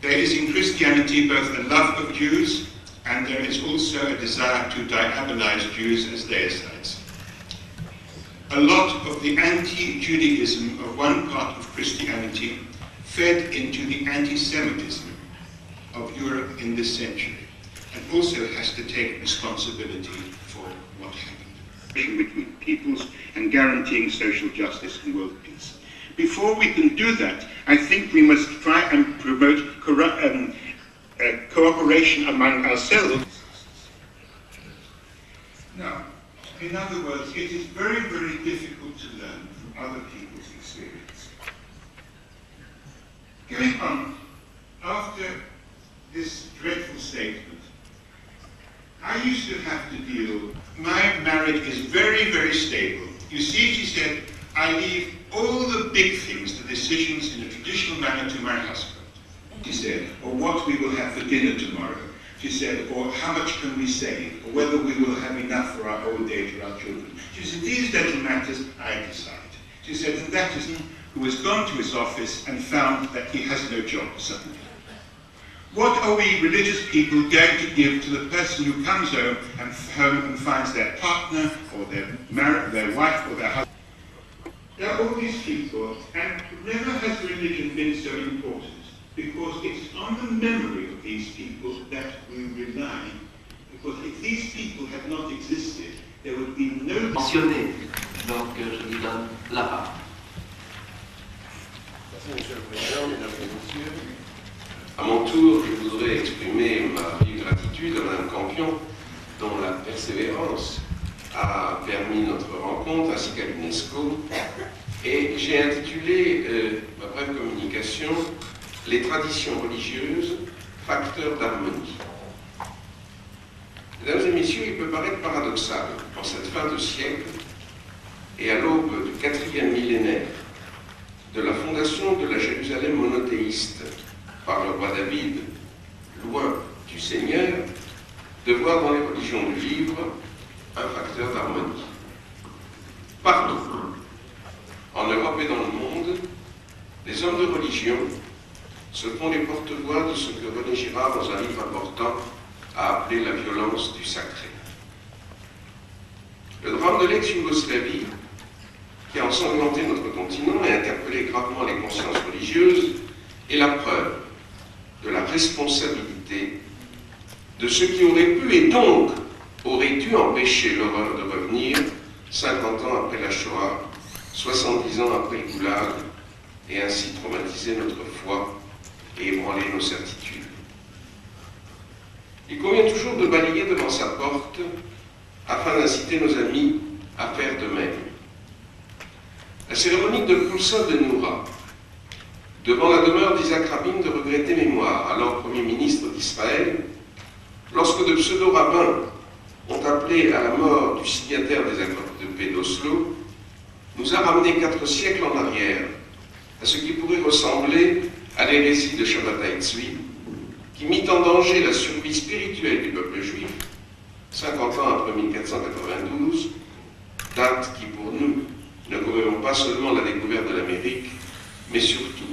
there is in Christianity both a love of Jews and there is also a desire to diabolize Jews as deicides. A lot of the anti-Judaism of one part of Christianity fed into the anti-Semitism of Europe in this century, and also has to take responsibility for what happened. Between peoples and guaranteeing social justice and world peace. Before we can do that, I think we must try and promote cooperation among ourselves. Now, in other words, it is very, very difficult to learn from other people's experience. Going on, after this dreadful statement, I used to have to deal, my marriage is very, very stable. You see, she said, I leave all the big things, the decisions in a traditional manner to my husband. She said, or what we will have for dinner tomorrow. She said, or how much can we save, or whether we will have enough for our old age or our children. She said, these little matters, I decide. She said, and that is who has gone to his office and found that he has no job suddenly. What are we religious people going to give to the person who comes home and finds their partner, or their wife, or their husband? There are all these people, and never has religion been so important, because it's on the memory of these people that we rely. Because if these people had not existed, there would be no... Mentionné, donc je lui donne la parole. Merci, Monsieur le Président, Mesdames et Messieurs. À mon tour, je voudrais exprimer ma vive gratitude à Mme Campion, dont la persévérance a permis notre rencontre, ainsi qu'à l'UNESCO. Et j'ai intitulé ma brève communication « Les traditions religieuses, facteurs d'harmonie ». Mesdames et messieurs, il peut paraître paradoxal, en cette fin de siècle et à l'aube du 4e millénaire de la fondation de la Jérusalem monothéiste par le roi David, loin du Seigneur, de voir dans les religions du livre un facteur d'harmonie. Partout, en Europe et dans le monde, les hommes de religion se font les porte-voix de ce que René Girard, dans un livre important, a appelé la violence du sacré. Le drame de l'ex-Yougoslavie, qui a ensanglanté notre continent et interpellé gravement les consciences religieuses, est la preuve de la responsabilité de ceux qui auraient pu et donc auraient dû empêcher l'horreur de revenir 50 ans après la Shoah, 70 ans après le Goulag, et ainsi traumatiser notre foi et ébranler nos certitudes. Il convient toujours de balayer devant sa porte afin d'inciter nos amis à faire de même. La cérémonie de Pulsa de Noura, devant la demeure d'Isaac Rabin de regretter mémoire, alors Premier ministre d'Israël, lorsque de pseudo-rabbins ont appelé à la mort du signataire des accords de paix d'Oslo, nous a ramené 4 siècles en arrière à ce qui pourrait ressembler à l'hérésie de Shabbatai Tzvi, qui mit en danger la survie spirituelle du peuple juif 50 ans après 1492, date qui pour nous ne commémore pas seulement la découverte de l'Amérique, mais surtout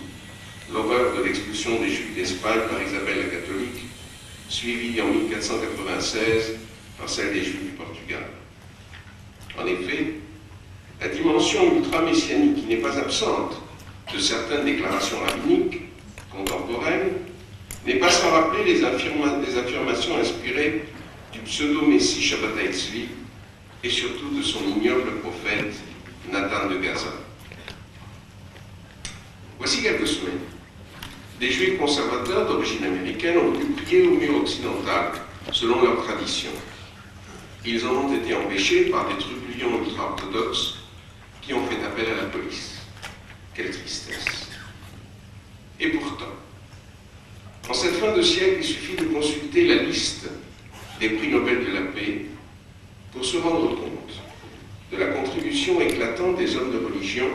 l'horreur de l'expulsion des Juifs d'Espagne par Isabelle la catholique, suivie en 1496 par celle des Juifs du Portugal. En effet, la dimension ultra-messianique qui n'est pas absente de certaines déclarations rabbiniques contemporaines n'est pas sans rappeler les affirmations inspirées du pseudo-messie Shabbatai Tzvi et surtout de son ignoble prophète Nathan de Gaza. Voici quelques semaines, des juifs conservateurs d'origine américaine ont pu prier au mur occidental selon leur tradition. Ils en ont été empêchés par des trublions ultra-orthodoxes qui ont fait appel à la police. Quelle tristesse. Et pourtant, en cette fin de siècle, il suffit de consulter la liste des prix Nobel de la paix pour se rendre compte de la contribution éclatante des hommes de religion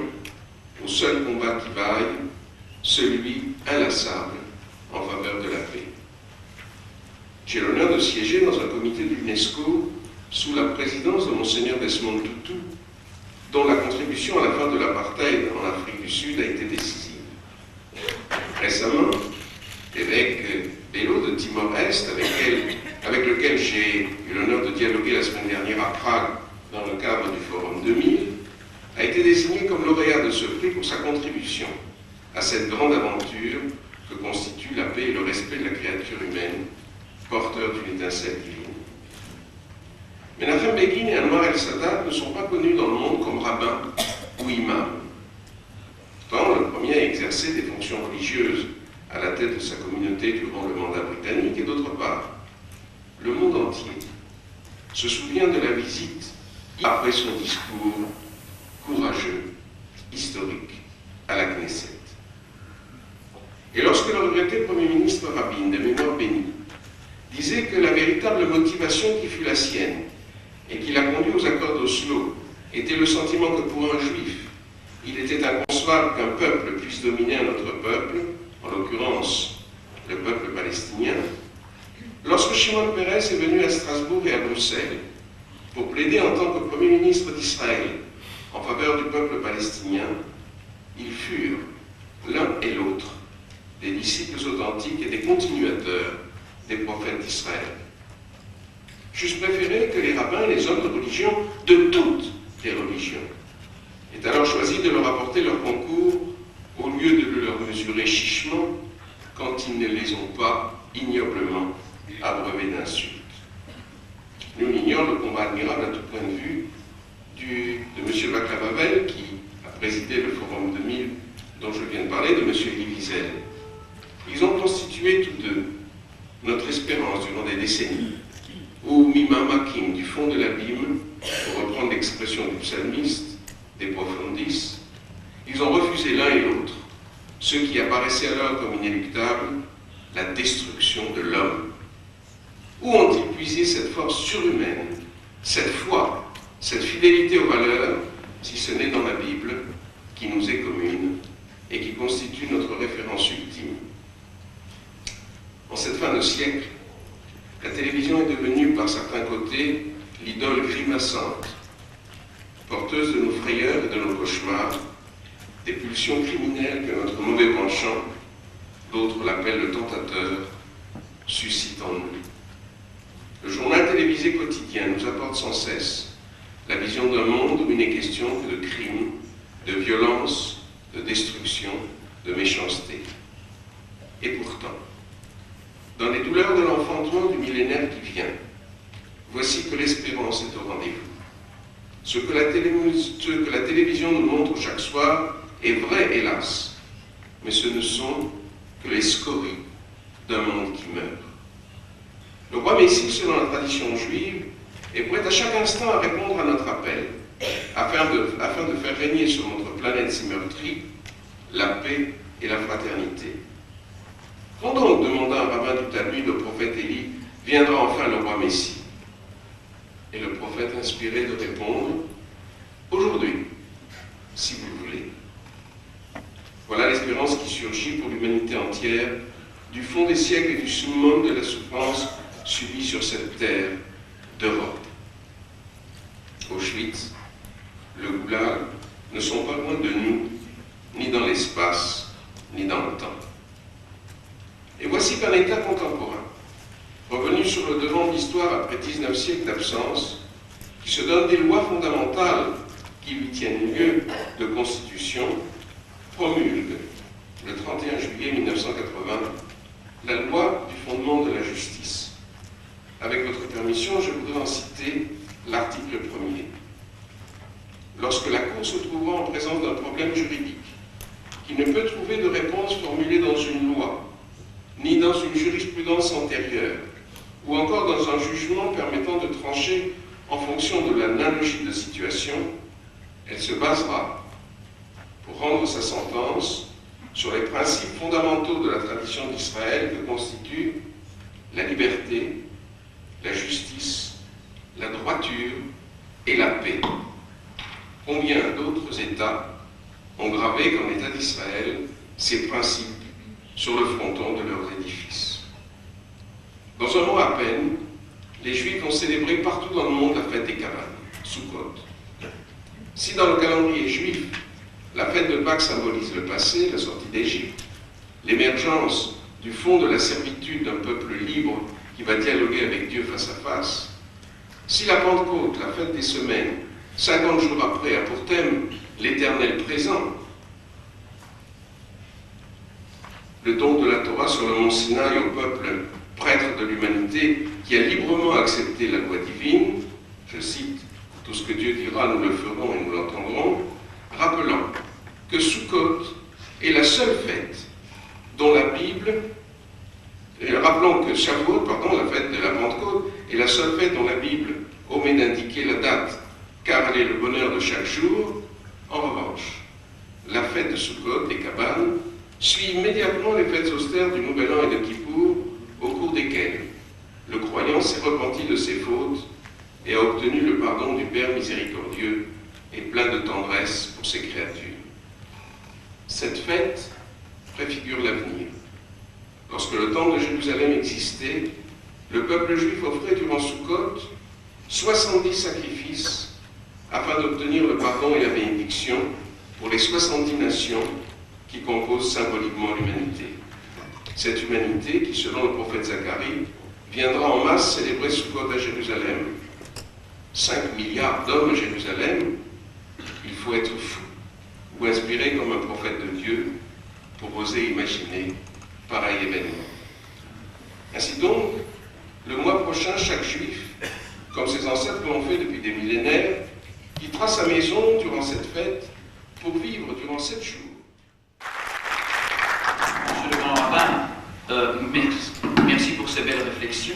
au seul combat qui vaille, celui inlassable en faveur de la paix. J'ai l'honneur de siéger dans un comité de l'UNESCO sous la présidence de Monseigneur Desmond Tutu, dont la contribution à la fin de l'apartheid en Afrique du Sud a été décisive. Récemment, l'évêque Bello de Timor-Est, avec lequel j'ai eu l'honneur de dialoguer la semaine dernière à Prague dans le cadre du Forum 2000, a été désigné comme lauréat de ce prix pour sa contribution à cette grande aventure que constitue la paix et le respect de la créature humaine, porteur d'une étincelle divine. Menachem Begin et Anwar el-Sadat ne sont pas connus dans le monde comme rabbins ou imams. Pourtant, le premier a exercé des fonctions religieuses à la tête de sa communauté durant le mandat britannique, et d'autre part, le monde entier se souvient de la visite après son discours courageux, historique, à la Knesset. Et lorsque le regretté Premier ministre Rabin, de mémoire bénie, disait que la véritable motivation qui fut la sienne et qui l'a conduit aux accords d'Oslo était le sentiment que pour un juif, il était inconcevable qu'un peuple puisse dominer un autre peuple, en l'occurrence le peuple palestinien, lorsque Shimon Peres est venu à Strasbourg et à Bruxelles pour plaider en tant que Premier ministre d'Israël en faveur du peuple palestinien, ils furent, l'un et l'autre, des disciples authentiques et des continuateurs des prophètes d'Israël. J'eusse préféré que les rabbins et les hommes de religion, de toutes les religions, aient alors choisi de leur apporter leur concours au lieu de leur mesurer chichement quand ils ne les ont pas ignoblement abreuvés d'insultes. Nous ignore le combat admirable à tout point de vue de M. Václav Havel, qui a présidé le Forum 2000 dont je viens de parler, de M. Elie Wiesel. Ils ont constitué tous deux notre espérance durant des décennies, où Mimam Hakim, du fond de l'abîme, pour reprendre l'expression du psalmiste, des profondis, ils ont refusé l'un et l'autre, ce qui apparaissait alors comme inéluctable, la destruction de l'homme. Où ont-ils puisé cette force surhumaine, cette foi, cette fidélité aux valeurs, si ce n'est dans la Bible, qui nous est commune et qui constitue notre référence ultime? En cette fin de siècle, la télévision est devenue, par certains côtés, l'idole grimaçante, porteuse de nos frayeurs et de nos cauchemars, des pulsions criminelles que notre mauvais penchant, d'autres l'appellent le tentateur, suscite en nous. Le journal télévisé quotidien nous apporte sans cesse la vision d'un monde où il n'est question que de crimes, de violence, de destruction, de méchanceté. Et pourtant, dans les douleurs de l'enfantement du millénaire qui vient, voici que l'espérance est au rendez-vous. Ce que la télévision nous montre chaque soir est vrai, hélas, mais ce ne sont que les scories d'un monde qui meurt. Le roi Messie, selon la tradition juive, est prêt à chaque instant à répondre à notre appel, afin de faire régner sur notre planète si meurtrie la paix et la fraternité. Quand donc, demanda un rabbin du Talmud au prophète Élie, viendra enfin le roi Messie? Et le prophète inspiré de répondre, aujourd'hui, si vous le voulez. Voilà l'espérance qui surgit pour l'humanité entière, du fond des siècles et du summum de la souffrance subie sur cette terre d'Europe. Auschwitz, le goulag ne sont pas loin de nous, ni dans l'espace, ni dans le temps. Et voici qu'un État contemporain, revenu sur le devant de l'histoire après 19 siècles d'absence, qui se donne des lois fondamentales qui lui tiennent lieu de constitution, promulgue le 31 juillet 1980 la loi du fondement de la justice. Avec votre permission, je voudrais en citer l'article 1er. Lorsque la Cour se trouvera en présence d'un problème juridique qui ne peut trouver de réponse formulée dans une loi, ni dans une jurisprudence antérieure, ou encore dans un jugement permettant de trancher en fonction de l'analogie de situation, elle se basera, pour rendre sa sentence, sur les principes fondamentaux de la tradition d'Israël que constituent la liberté, la justice, la droiture et la paix. Combien d'autres États ont gravé, comme l'État d'Israël, ces principes sur le fronton de leurs édifices? Dans un mois à peine, les Juifs ont célébré partout dans le monde la fête des cabanes, Sukkot. Si dans le calendrier juif, la fête de Pâques symbolise le passé, la sortie d'Égypte, l'émergence du fond de la servitude d'un peuple libre qui va dialoguer avec Dieu face à face, si la Pentecôte, la fête des semaines, 50 jours après, a pour thème l'éternel présent, le don de la Torah sur le mont Sinaï au peuple prêtre de l'humanité qui a librement accepté la loi divine, je cite, « Tout ce que Dieu dira, nous le ferons et nous l'entendrons », rappelant que Sukkot est la seule fête dont la Bible, et rappelons que Shavuot, la fête de la Pentecôte, est la seule fête dont la Bible omet d'indiquer la date, car elle est le bonheur de chaque jour. En revanche, la fête de Sukkot, les cabanes, suit immédiatement les fêtes austères du Nouvel An et de Kippour, au cours desquelles le croyant s'est repenti de ses fautes et a obtenu le pardon du Père miséricordieux et plein de tendresse pour ses créatures. Cette fête préfigure l'avenir. Lorsque le temple de Jérusalem existait, le peuple juif offrait durant Sukkot 70 sacrifices afin d'obtenir le pardon et la bénédiction pour les 70 nations qui composent symboliquement l'humanité. Cette humanité qui, selon le prophète Zacharie, viendra en masse célébrer Sukkot à Jérusalem. 5 milliards d'hommes à Jérusalem, il faut être fou ou inspiré comme un prophète de Dieu pour oser imaginer pareil événement. Ainsi donc, le mois prochain, chaque juif, comme ses ancêtres l'ont fait depuis des millénaires, quittera sa maison durant cette fête pour vivre durant 7 jours. Monsieur le grand rabbin, merci pour ces belles réflexions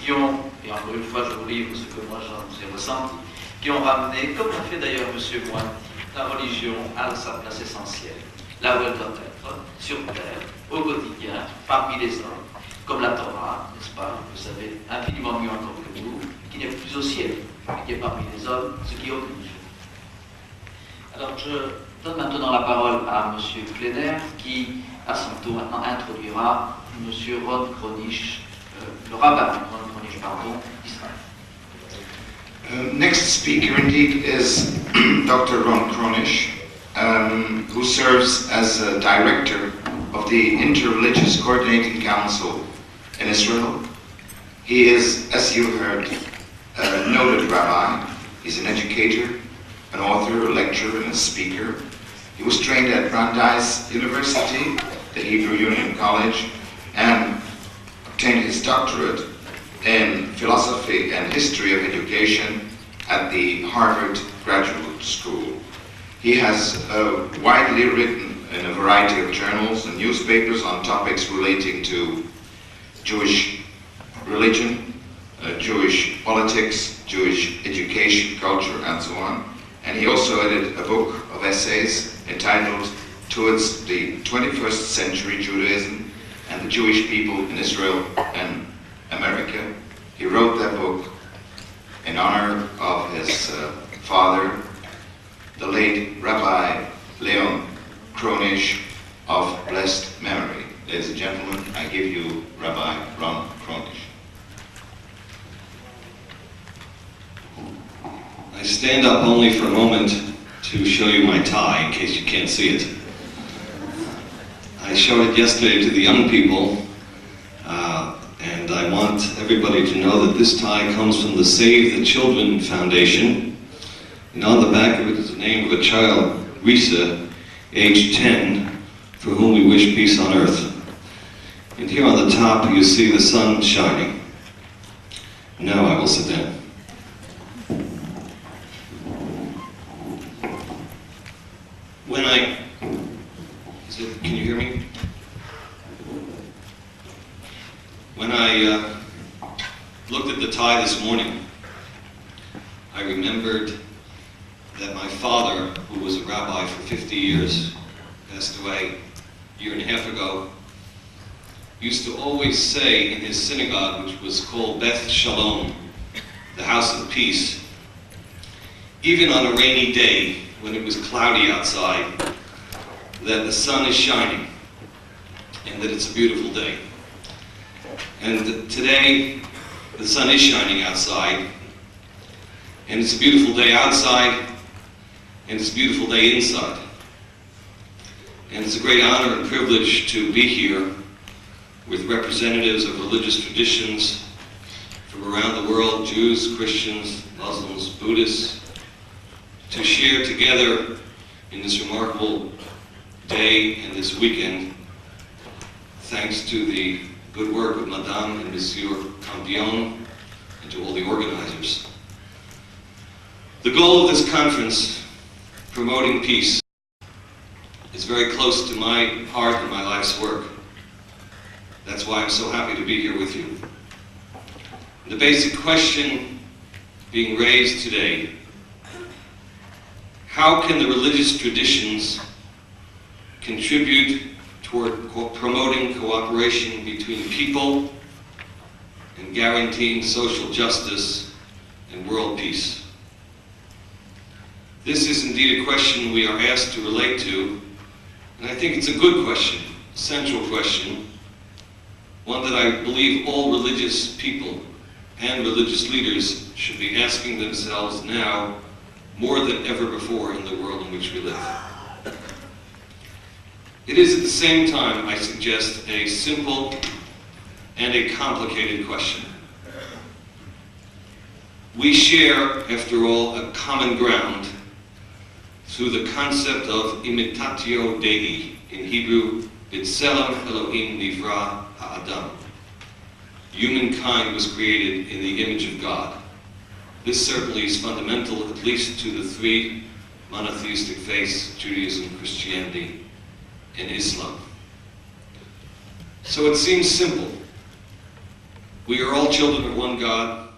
qui ont, et encore une fois je vous livre ce que moi j'en ai ressenti, qui ont ramené, comme l'a fait d'ailleurs M. Moine, la religion à sa place essentielle, là où elle doit être, sur terre, au quotidien, parmi les hommes, comme la Torah, n'est-ce pas, vous savez, infiniment mieux encore que nous, qui n'est plus au ciel, mais qui est parmi les hommes, ce qui est au plus. Alors je donne maintenant la parole à M. Klenner, qui, à son tour, maintenant introduira M. Ron Kronich, le rabbin Ron Kronich, d'Israël. Next speaker indeed is Dr. Ron Kronich, who serves as a director of the Interreligious Coordinating Council in Israel. He is, as you heard, a noted rabbi. He's an educator, an author, a lecturer, and a speaker. He was trained at Brandeis University, the Hebrew Union College, and obtained his doctorate in philosophy and history of education at the Harvard Graduate School. He has widely written in a variety of journals and newspapers on topics relating to Jewish religion, Jewish politics, Jewish education, culture, and so on. And he also edited a book of essays entitled Towards the 21st Century Judaism and the Jewish People in Israel and America. He wrote that book in honor of his father, the late Rabbi Leon Kronich of blessed memory. Ladies and gentlemen, I give you Rabbi Ron Kronich. I stand up only for a moment to show you my tie, in case you can't see it. I showed it yesterday to the young people, and I want everybody to know that this tie comes from the Save the Children Foundation, and on the back of it is the name of a child, Risa, age 10, for whom we wish peace on earth. And here on the top you see the sun shining. Now I will sit down. Can you hear me? When I looked at the tie this morning, I remembered that my father, who was a rabbi for 50 years, passed away a year and a half ago, used to always say in his synagogue, which was called Beth Shalom, the house of peace, even on a rainy day when it was cloudy outside, that the sun is shining and that it's a beautiful day. And today, the sun is shining outside, and it's a beautiful day outside, and it's a beautiful day inside. And it's a great honor and privilege to be here with representatives of religious traditions from around the world, Jews, Christians, Muslims, Buddhists, to share together in this remarkable day and this weekend, thanks to the good work of Madame and Monsieur Campion and to all the organizers. The goal of this conference, promoting peace, is very close to my heart and my life's work. That's why I'm so happy to be here with you. The basic question being raised today: how can the religious traditions contribute toward promoting cooperation between people and guaranteeing social justice and world peace? This is indeed a question we are asked to relate to, and I think it's a good question, a central question, one that I believe all religious people and religious leaders should be asking themselves now more than ever before in the world in which we live. It is at the same time, I suggest, a simple and a complicated question. We share, after all, a common ground through the concept of imitatio Dei, in Hebrew, B'Tselem Elohim Nivra Ha'adam. Humankind was created in the image of God. This certainly is fundamental, at least to the three monotheistic faiths, Judaism, Christianity, and Islam. So it seems simple. We are all children of one God.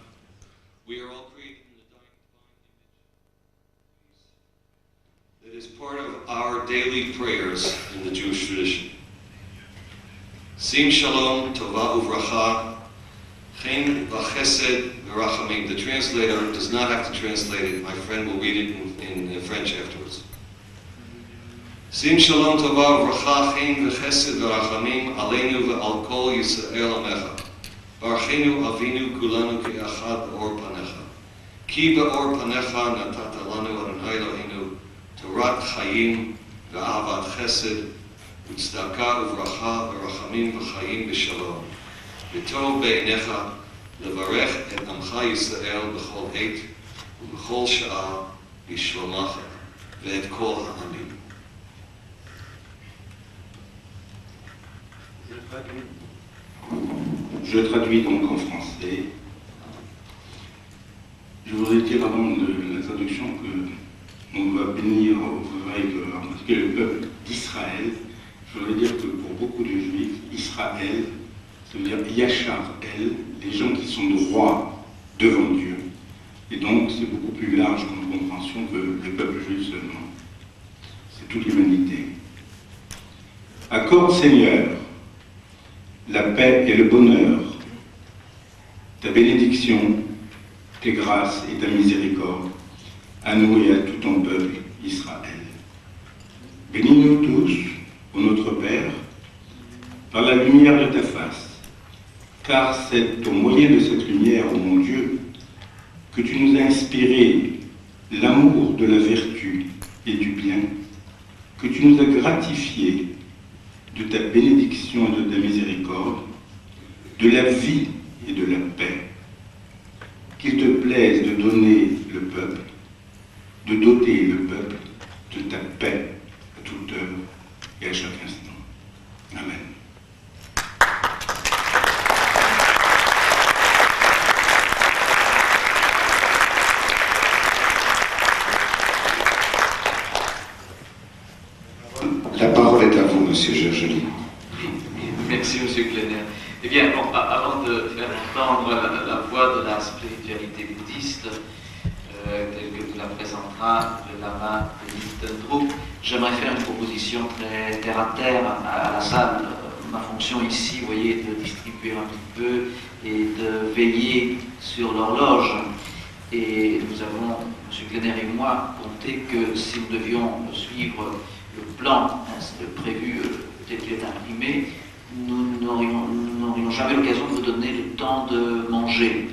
We are all created in the divine image. That is part of our daily prayers in the Jewish tradition. Sim Shalom Tova Uvracha Chen V'Chesed V'Rachamim. The translator does not have to translate it. My friend will read it in French afterwards. Sim Shalom Tova Uvracha Chen V'Chesed V'Rachamim Aleinu V'Al Kol Yisrael Amecha. Barchenu Avinu Kulanu Ke'achad Ba'or Panecha. Ki Ba'or Panecha Natata Lanu Adonai Eloheinu Torat Chayim V'Ahavat Chesed U'Tzedakah Uvracha V'Rachamim V'Chayim B'Shalom. V'tov Be'enecha Levarech Et Amcha Yisrael B'chol Eit U'B'chol Sha'ah B'Shlomach Ve'et Kol Ha'amim. Je traduis donc en français. Je voudrais dire avant de la traduction que on doit bénir en particulier le peuple d'Israël. Je voudrais dire que pour beaucoup de juifs, Israël, ça veut dire Yachar El, les gens qui sont droits devant Dieu. Et donc c'est beaucoup plus large comme compréhension que le peuple juif seulement. C'est toute l'humanité. Accorde Seigneur la paix et le bonheur, ta bénédiction, tes grâces et ta miséricorde, à nous et à tout ton peuple, Israël. Bénis-nous tous, ô notre Père, par la lumière de ta face, car c'est au moyen de cette lumière, ô mon Dieu, que tu nous as inspiré l'amour de la vertu et du bien, que tu nous as gratifié de ta bénédiction et de ta miséricorde, de la vie et de la paix. Qu'il te plaise de donner le peuple, de doter le peuple de ta paix à toute heure et à chaque instant. Amen. La parole est à vous, Monsieur Gergely. Merci, Monsieur Klenner. Eh bien, bon, avant de faire entendre la voix de la spiritualité bouddhiste, telle que nous la présentera le lama Denis Dendrup, j'aimerais faire une proposition très terre à terre à la salle. Ma fonction ici, vous voyez, de distribuer un petit peu et de veiller sur l'horloge. Et nous avons, M. Klenner et moi, compté que si nous devions suivre le plan prévu tel qu'il est imprimé, nous n'aurions jamais l'occasion de vous donner le temps de manger.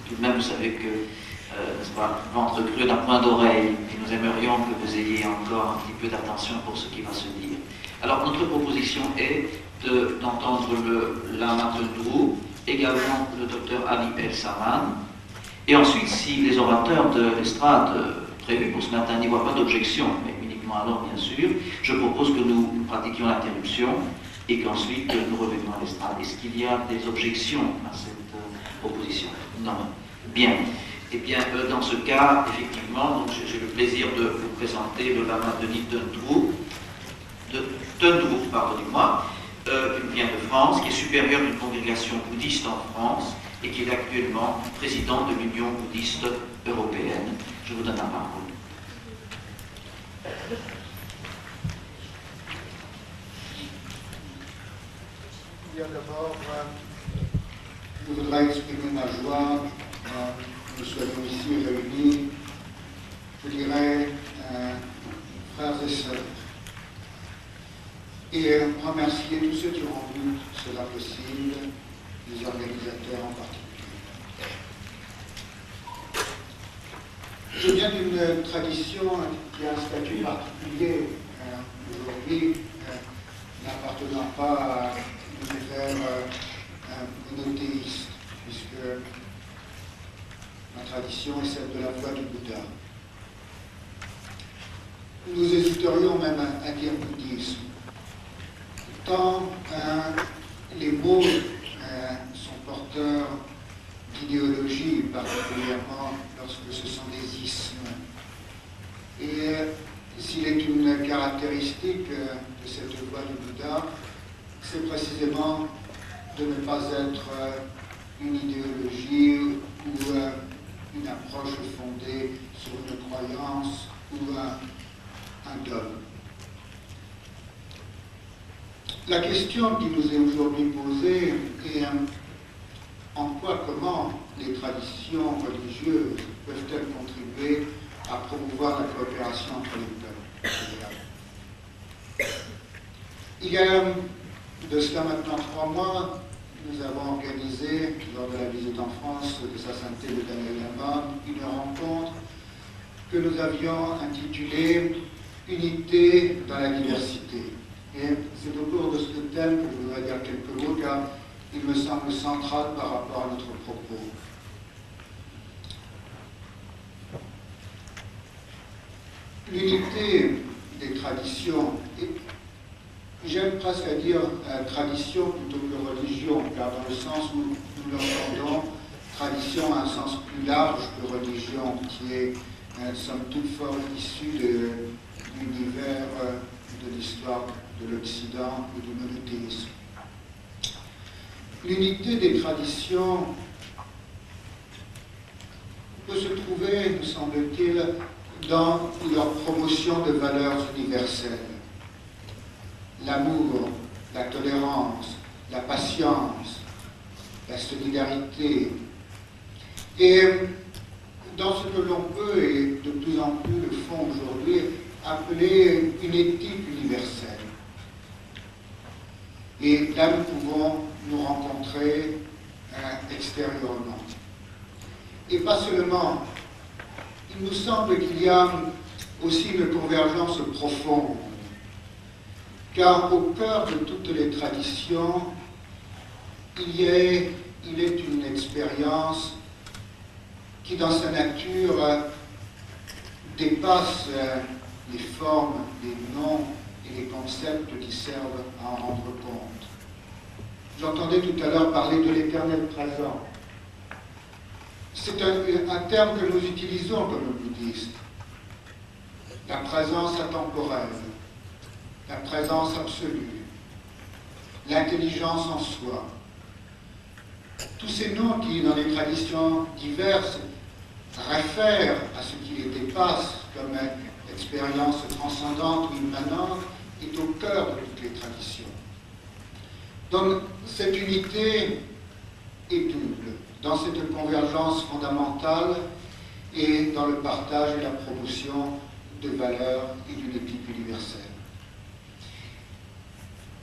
Tout de même, vous savez que, n'est-ce pas, ventre creux d'un point d'oreille, et nous aimerions que vous ayez encore un petit peu d'attention pour ce qui va se dire. Alors, notre proposition est d'entendre le lama Dendrup, également le docteur Ali El-Saman, et ensuite, si les orateurs de l'estrade prévus pour ce matin n'y voient pas d'objection, mais uniquement alors, bien sûr, je propose que nous pratiquions l'interruption et qu'ensuite nous revenions à l'estrade. Est-ce qu'il y a des objections à cette proposition? Non. Bien. Eh bien, dans ce cas, effectivement, j'ai le plaisir de vous présenter le lama Denis Dendrup, pardonnez-moi, vient de France, qui est supérieur d'une congrégation bouddhiste en France et qui est actuellement président de l'Union bouddhiste européenne. Je vous donne la parole. Bien d'abord, je voudrais exprimer ma joie que nous soyons ici réunis, je dirais, frères et sœurs, et remercier tous ceux qui ont rendu cela possible, les organisateurs en particulier. Je viens d'une tradition qui a un statut particulier aujourd'hui, n'appartenant pas à l'univers monothéiste, puisque ma tradition est celle de la voie du Bouddha. Nous hésiterions même à dire bouddhisme, tant les mots sont porteurs d'idéologie, particulièrement lorsque ce sont des ismes. Et s'il est une caractéristique de cette voie du Bouddha, c'est précisément de ne pas être une idéologie ou une approche fondée sur une croyance ou un dogme. La question qui nous est aujourd'hui posée est en quoi, comment les traditions religieuses peuvent-elles contribuer à promouvoir la coopération entre les peuples. Il y a de cela maintenant 3 mois, nous avons organisé, lors de la visite en France de Sa Sainteté le Dalai Lama, une rencontre que nous avions intitulée « Unité dans la diversité ». Et c'est au cours de ce thème que je voudrais dire quelques mots, car il me semble central par rapport à notre propos. L'unité des traditions, et j'aime presque à dire tradition plutôt que religion, car dans le sens où nous l'entendons, tradition a un sens plus large que religion, qui est, somme toute, fort issue de l'univers de l'histoire de l'Occident et du monothéisme. L'unité des traditions peut se trouver, nous semble-t-il, dans leur promotion de valeurs universelles. L'amour, la tolérance, la patience, la solidarité. Et dans ce que l'on peut, et de plus en plus le font aujourd'hui, appeler une éthique universelle. Et là, nous pouvons nous rencontrer extérieurement. Et pas seulement. Il nous semble qu'il y a aussi une convergence profonde, car au cœur de toutes les traditions, il est une expérience qui, dans sa nature, dépasse les formes, les noms et les concepts qui servent à en rendre compte. J'entendais tout à l'heure parler de l'éternel présent. C'est un terme que nous utilisons comme bouddhistes. La présence intemporelle, la présence absolue, l'intelligence en soi. Tous ces noms qui, dans les traditions diverses, réfèrent à ce qui les dépasse comme expérience transcendante ou immanente, est au cœur de toutes les traditions. Donc, cette unité est double, dans cette convergence fondamentale et dans le partage et la promotion de valeurs et d'une éthique universelle.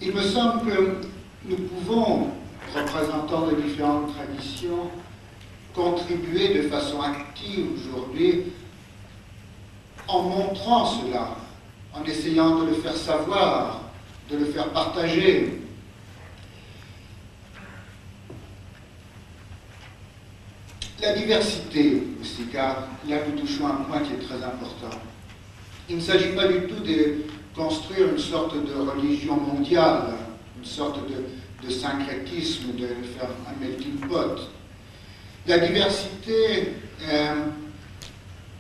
Il me semble que nous pouvons, représentants de différentes traditions, contribuer de façon active aujourd'hui en montrant cela, en essayant de le faire savoir, de le faire partager. La diversité aussi, car là nous touchons un point qui est très important. Il ne s'agit pas du tout de construire une sorte de religion mondiale, une sorte de syncrétisme, de faire un melting pot. La diversité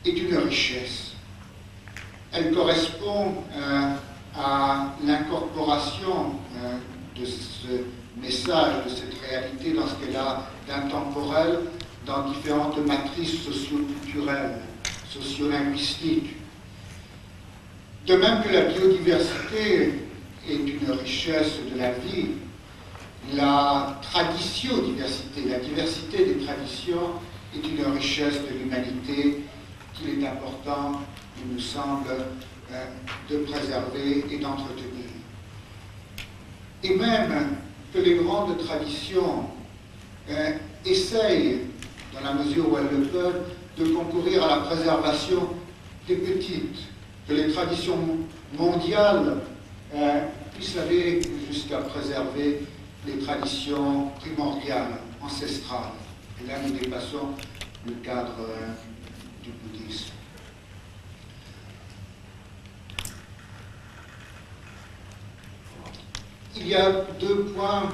est une richesse. Elle correspond à l'incorporation de ce message, de cette réalité, dans ce qu'elle a d'intemporel, dans différentes matrices socio-culturelles, socio-linguistiques. De même que la biodiversité est une richesse de la vie, la tradition-diversité, la diversité des traditions est une richesse de l'humanité qu'il est important, il nous semble, de préserver et d'entretenir. Et même que les grandes traditions essayent, dans la mesure où elles le peuvent, de concourir à la préservation des petites, que les traditions mondiales puissent aller jusqu'à préserver les traditions primordiales, ancestrales. Et là, nous dépassons le cadre du bouddhisme. Il y a deux points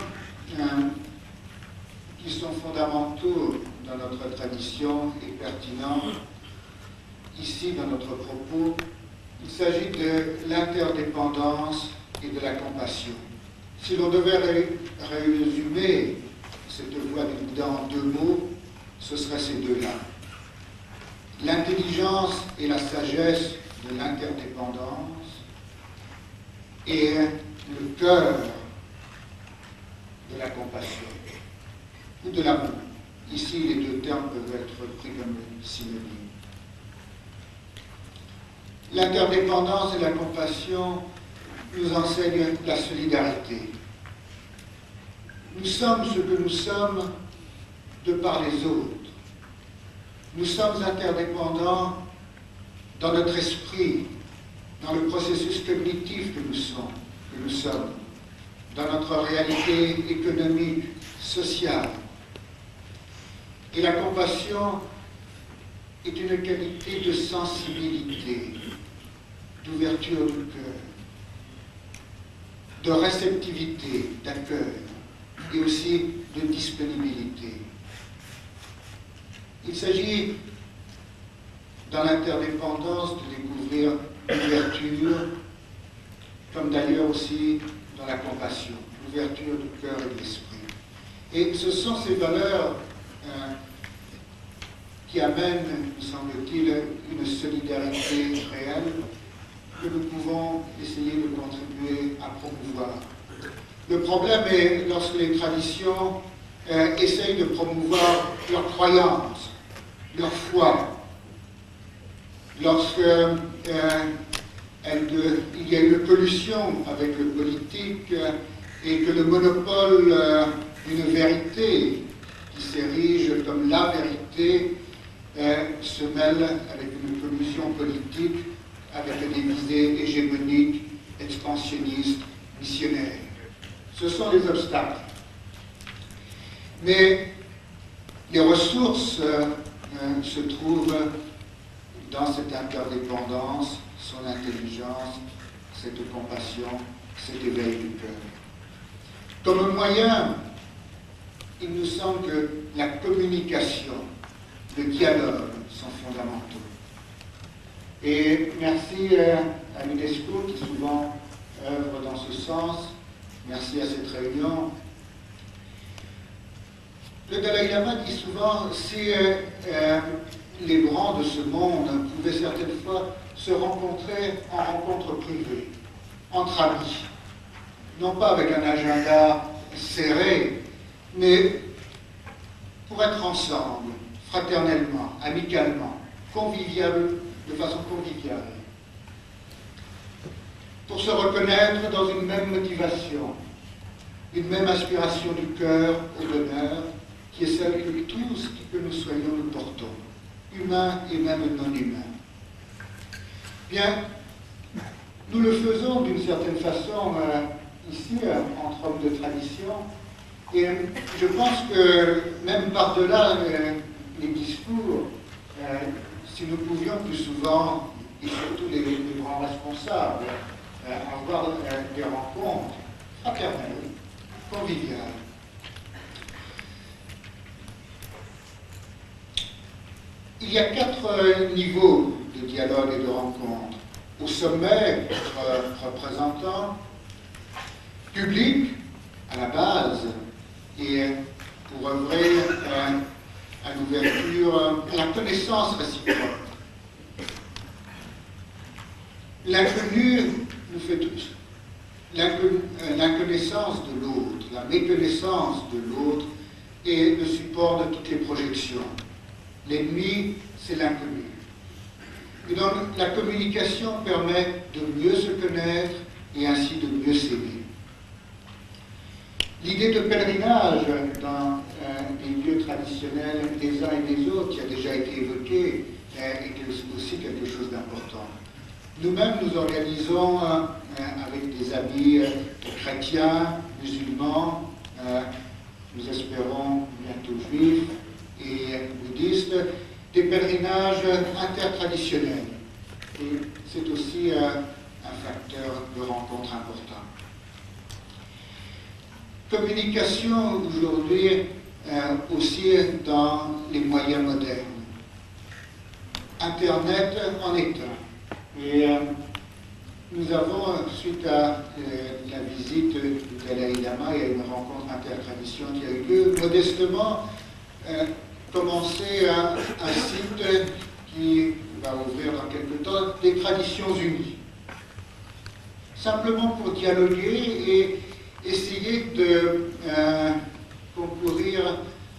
qui sont fondamentaux dans notre tradition et pertinents ici dans notre propos. Il s'agit de l'interdépendance et de la compassion. Si l'on devait résumer cette voie du Bouddha en deux mots, ce seraient ces deux-là. L'intelligence et la sagesse de l'interdépendance et le cœur de la compassion ou de l'amour. Ici, les deux termes peuvent être pris comme synonymes. L'interdépendance et la compassion nous enseignent la solidarité. Nous sommes ce que nous sommes de par les autres. Nous sommes interdépendants dans notre esprit, dans le processus cognitif que nous sommes, dans notre réalité économique, sociale. Et la compassion est une qualité de sensibilité, d'ouverture du cœur, de réceptivité, d'accueil, et aussi de disponibilité. Il s'agit, dans l'interdépendance, de découvrir l'ouverture, comme d'ailleurs aussi dans la compassion, l'ouverture du cœur et de l'esprit. Et ce sont ces valeurs qui amènent, me semble-t-il, une solidarité réelle que nous pouvons essayer de contribuer à promouvoir. Le problème est lorsque les traditions essayent de promouvoir leur croyance, leur foi, lorsque il y a une pollution avec le politique et que le monopole d'une vérité qui s'érige comme la vérité se mêle avec une pollution politique, avec des visées hégémoniques, expansionnistes, missionnaires. Ce sont les obstacles. Mais les ressources se trouvent dans cette interdépendance, son intelligence, cette compassion, cet éveil du cœur. Comme moyen, il nous semble que la communication, le dialogue sont fondamentaux. Et merci à l'UNESCO qui souvent œuvre dans ce sens. Merci à cette réunion. Le Dalai Lama dit souvent, si les grands de ce monde pouvaient certaines fois se rencontrer en rencontre privée, entre amis, non pas avec un agenda serré, mais pour être ensemble, fraternellement, amicalement, de façon conviviale, pour se reconnaître dans une même motivation, une même aspiration du cœur au bonheur, qui est celle que tous, qui que nous soyons, nous portons, humains et même non humains. Bien, nous le faisons d'une certaine façon ici, entre hommes de tradition, et je pense que même par-delà les discours, si nous pouvions plus souvent, et surtout les grands responsables, avoir des rencontres fraternelles, conviviales. Il y a 4 niveaux de dialogue et de rencontre. Au sommet, représentants, public, la base et pour œuvrer à l'ouverture, à la connaissance réciproque. L'inconnu nous fait tous. L'inconnaissance de l'autre, la méconnaissance de l'autre est le support de toutes les projections. L'ennemi, c'est l'inconnu. Et donc, la communication permet de mieux se connaître et ainsi de mieux s'aimer. L'idée de pèlerinage dans les lieux traditionnels des uns et des autres, qui a déjà été évoquée, est aussi quelque chose d'important. Nous-mêmes, nous organisons avec des amis chrétiens, musulmans, nous espérons bientôt juifs et bouddhistes, des pèlerinages intertraditionnels. Et c'est aussi un facteur de rencontre important. Communication aujourd'hui aussi dans les moyens modernes. Internet en est un. Et nous avons, suite à la visite du Dalai Lama et à une rencontre intertradition qui a eu lieu, modestement commencé un site qui va ouvrir dans quelque temps, des Traditions Unies. Simplement pour dialoguer et essayer de concourir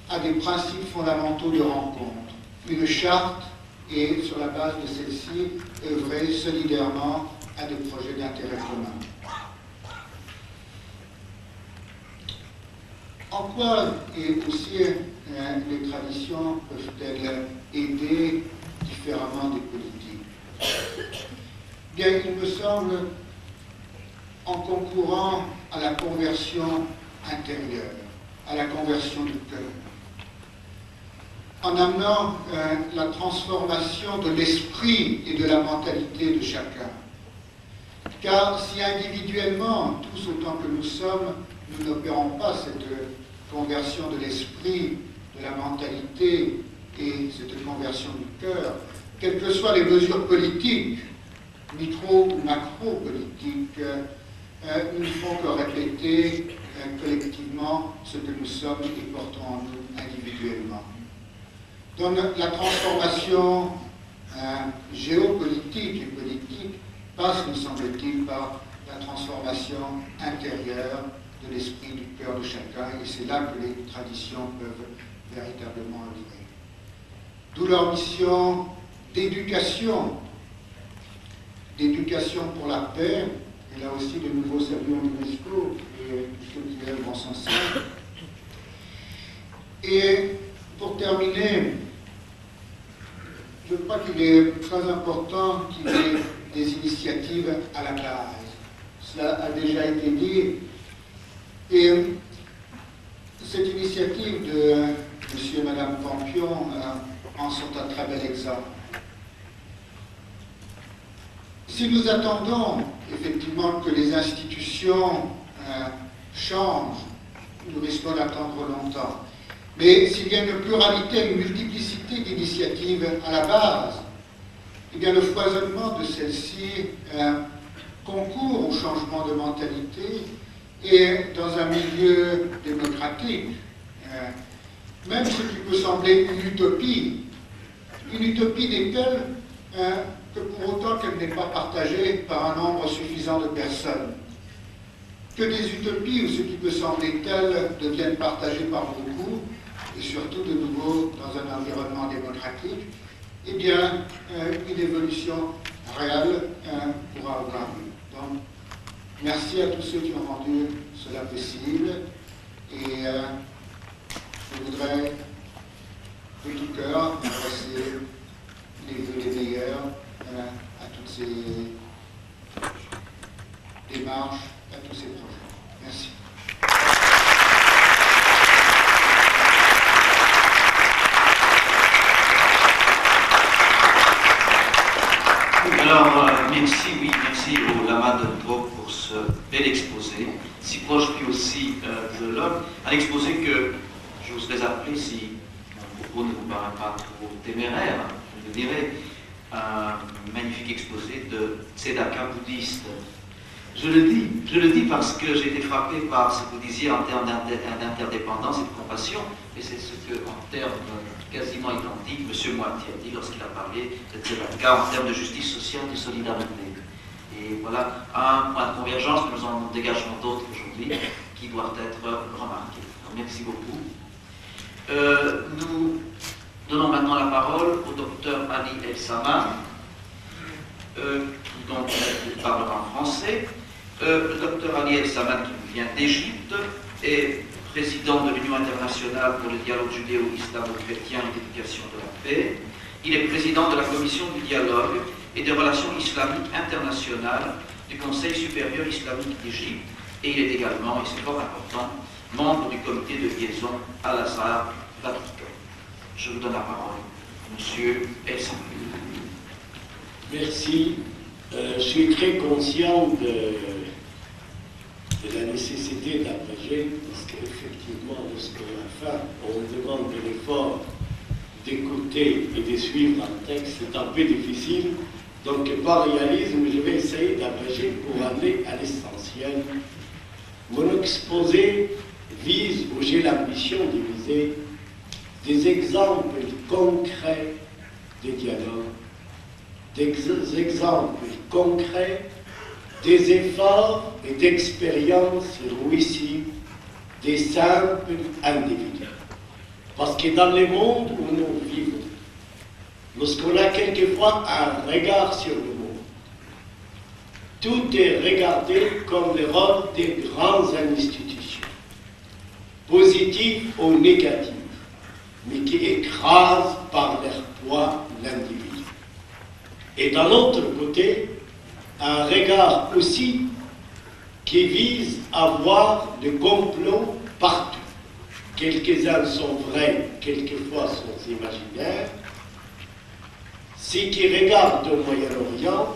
à des principes fondamentaux de rencontre. Une charte et, sur la base de celle-ci, œuvrer solidairement à des projets d'intérêt commun. En quoi et aussi les traditions peuvent-elles aider différemment des politiques? Bien, il me semble, en concourant à la conversion intérieure, à la conversion du cœur, en amenant la transformation de l'esprit et de la mentalité de chacun. Car si individuellement, tous autant que nous sommes, nous n'opérons pas cette conversion de l'esprit, de la mentalité et cette conversion du cœur, quelles que soient les mesures politiques, micro ou macro-politiques, nous ne font que répéter collectivement ce que nous sommes et portons en nous individuellement. Donc la transformation géopolitique et politique passe, nous semble-t-il, par la transformation intérieure de l'esprit du cœur de chacun, et c'est là que les traditions peuvent véritablement œuvrer. D'où leur mission d'éducation pour la paix, et là aussi de nouveau saluons l'UNESCO et ceux qui œuvrent en son sein. Et pour terminer, je crois qu'il est très important qu'il y ait des initiatives à la base. Cela a déjà été dit. Et cette initiative de M. et Mme Campion en sont un très bel exemple. Si nous attendons effectivement que les institutions changent, nous risquons d'attendre longtemps. Mais s'il y a une pluralité, une multiplicité d'initiatives à la base, eh bien le foisonnement de celles-ci concourt au changement de mentalité et dans un milieu démocratique, même ce qui peut sembler une utopie n'est telle que pour autant qu'elle n'est pas partagée par un nombre suffisant de personnes. Que des utopies ou ce qui peut sembler tel deviennent partagées par beaucoup, et surtout de nouveau dans un environnement démocratique, eh bien, une évolution réelle pourra avoir lieu. Donc, merci à tous ceux qui ont rendu cela possible, et je voudrais de tout cœur adresser les vœux les meilleurs à toutes ces démarches, à tous ces projets. Merci. Alors, merci au Lama de Drog pour ce bel exposé, si proche lui aussi de l'homme, un exposé que j'oserais appeler, si mon propos ne vous paraît pas trop téméraire, je dirais, un magnifique exposé de tzedaka bouddhiste. Je le dis parce que j'ai été frappé par ce que vous disiez en termes d'interdépendance et de compassion, et c'est ce que, en termes quasiment identiques, M. Moitié a dit lorsqu'il a parlé de Tzedaka en termes de justice sociale et de solidarité. Et voilà un point de convergence que nous en dégagerons d'autres aujourd'hui qui doivent être remarqués. Alors, merci beaucoup. Nous donnons maintenant la parole au docteur Ali El-Sama, qui donc parlera en français. Le docteur Ali El-Sama, qui vient d'Égypte, est président de l'Union internationale pour le dialogue judéo-islamo-chrétien et l'éducation de la paix. Il est président de la commission du dialogue et des relations islamiques internationales du Conseil supérieur islamique d'Égypte, et il est également, et c'est fort important, membre du comité de liaison Al-Azhar Vatican. Je vous donne la parole, Monsieur El-Sama. Merci. Je suis très conscient de la nécessité d'abréger, parce qu'effectivement, lorsqu'on a faim, on demande de l'effort d'écouter et de suivre un texte, c'est un peu difficile. Donc, par réalisme, je vais essayer d'abréger pour aller à l'essentiel. Mon exposé vise, ou j'ai l'ambition de viser, des exemples concrets de dialogue, des exemples concrets des efforts et d'expériences réussies des simples individus. Parce que dans le monde où nous vivons, lorsqu'on a quelquefois un regard sur le monde, tout est regardé comme le rôle des grandes institutions, positives ou négatives, mais qui écrasent par leur poids l'individu. Et d'un autre côté, un regard aussi qui vise à voir le complot partout. Quelques-uns sont vrais, quelquefois sont imaginaires. Ceux qui regardent au Moyen-Orient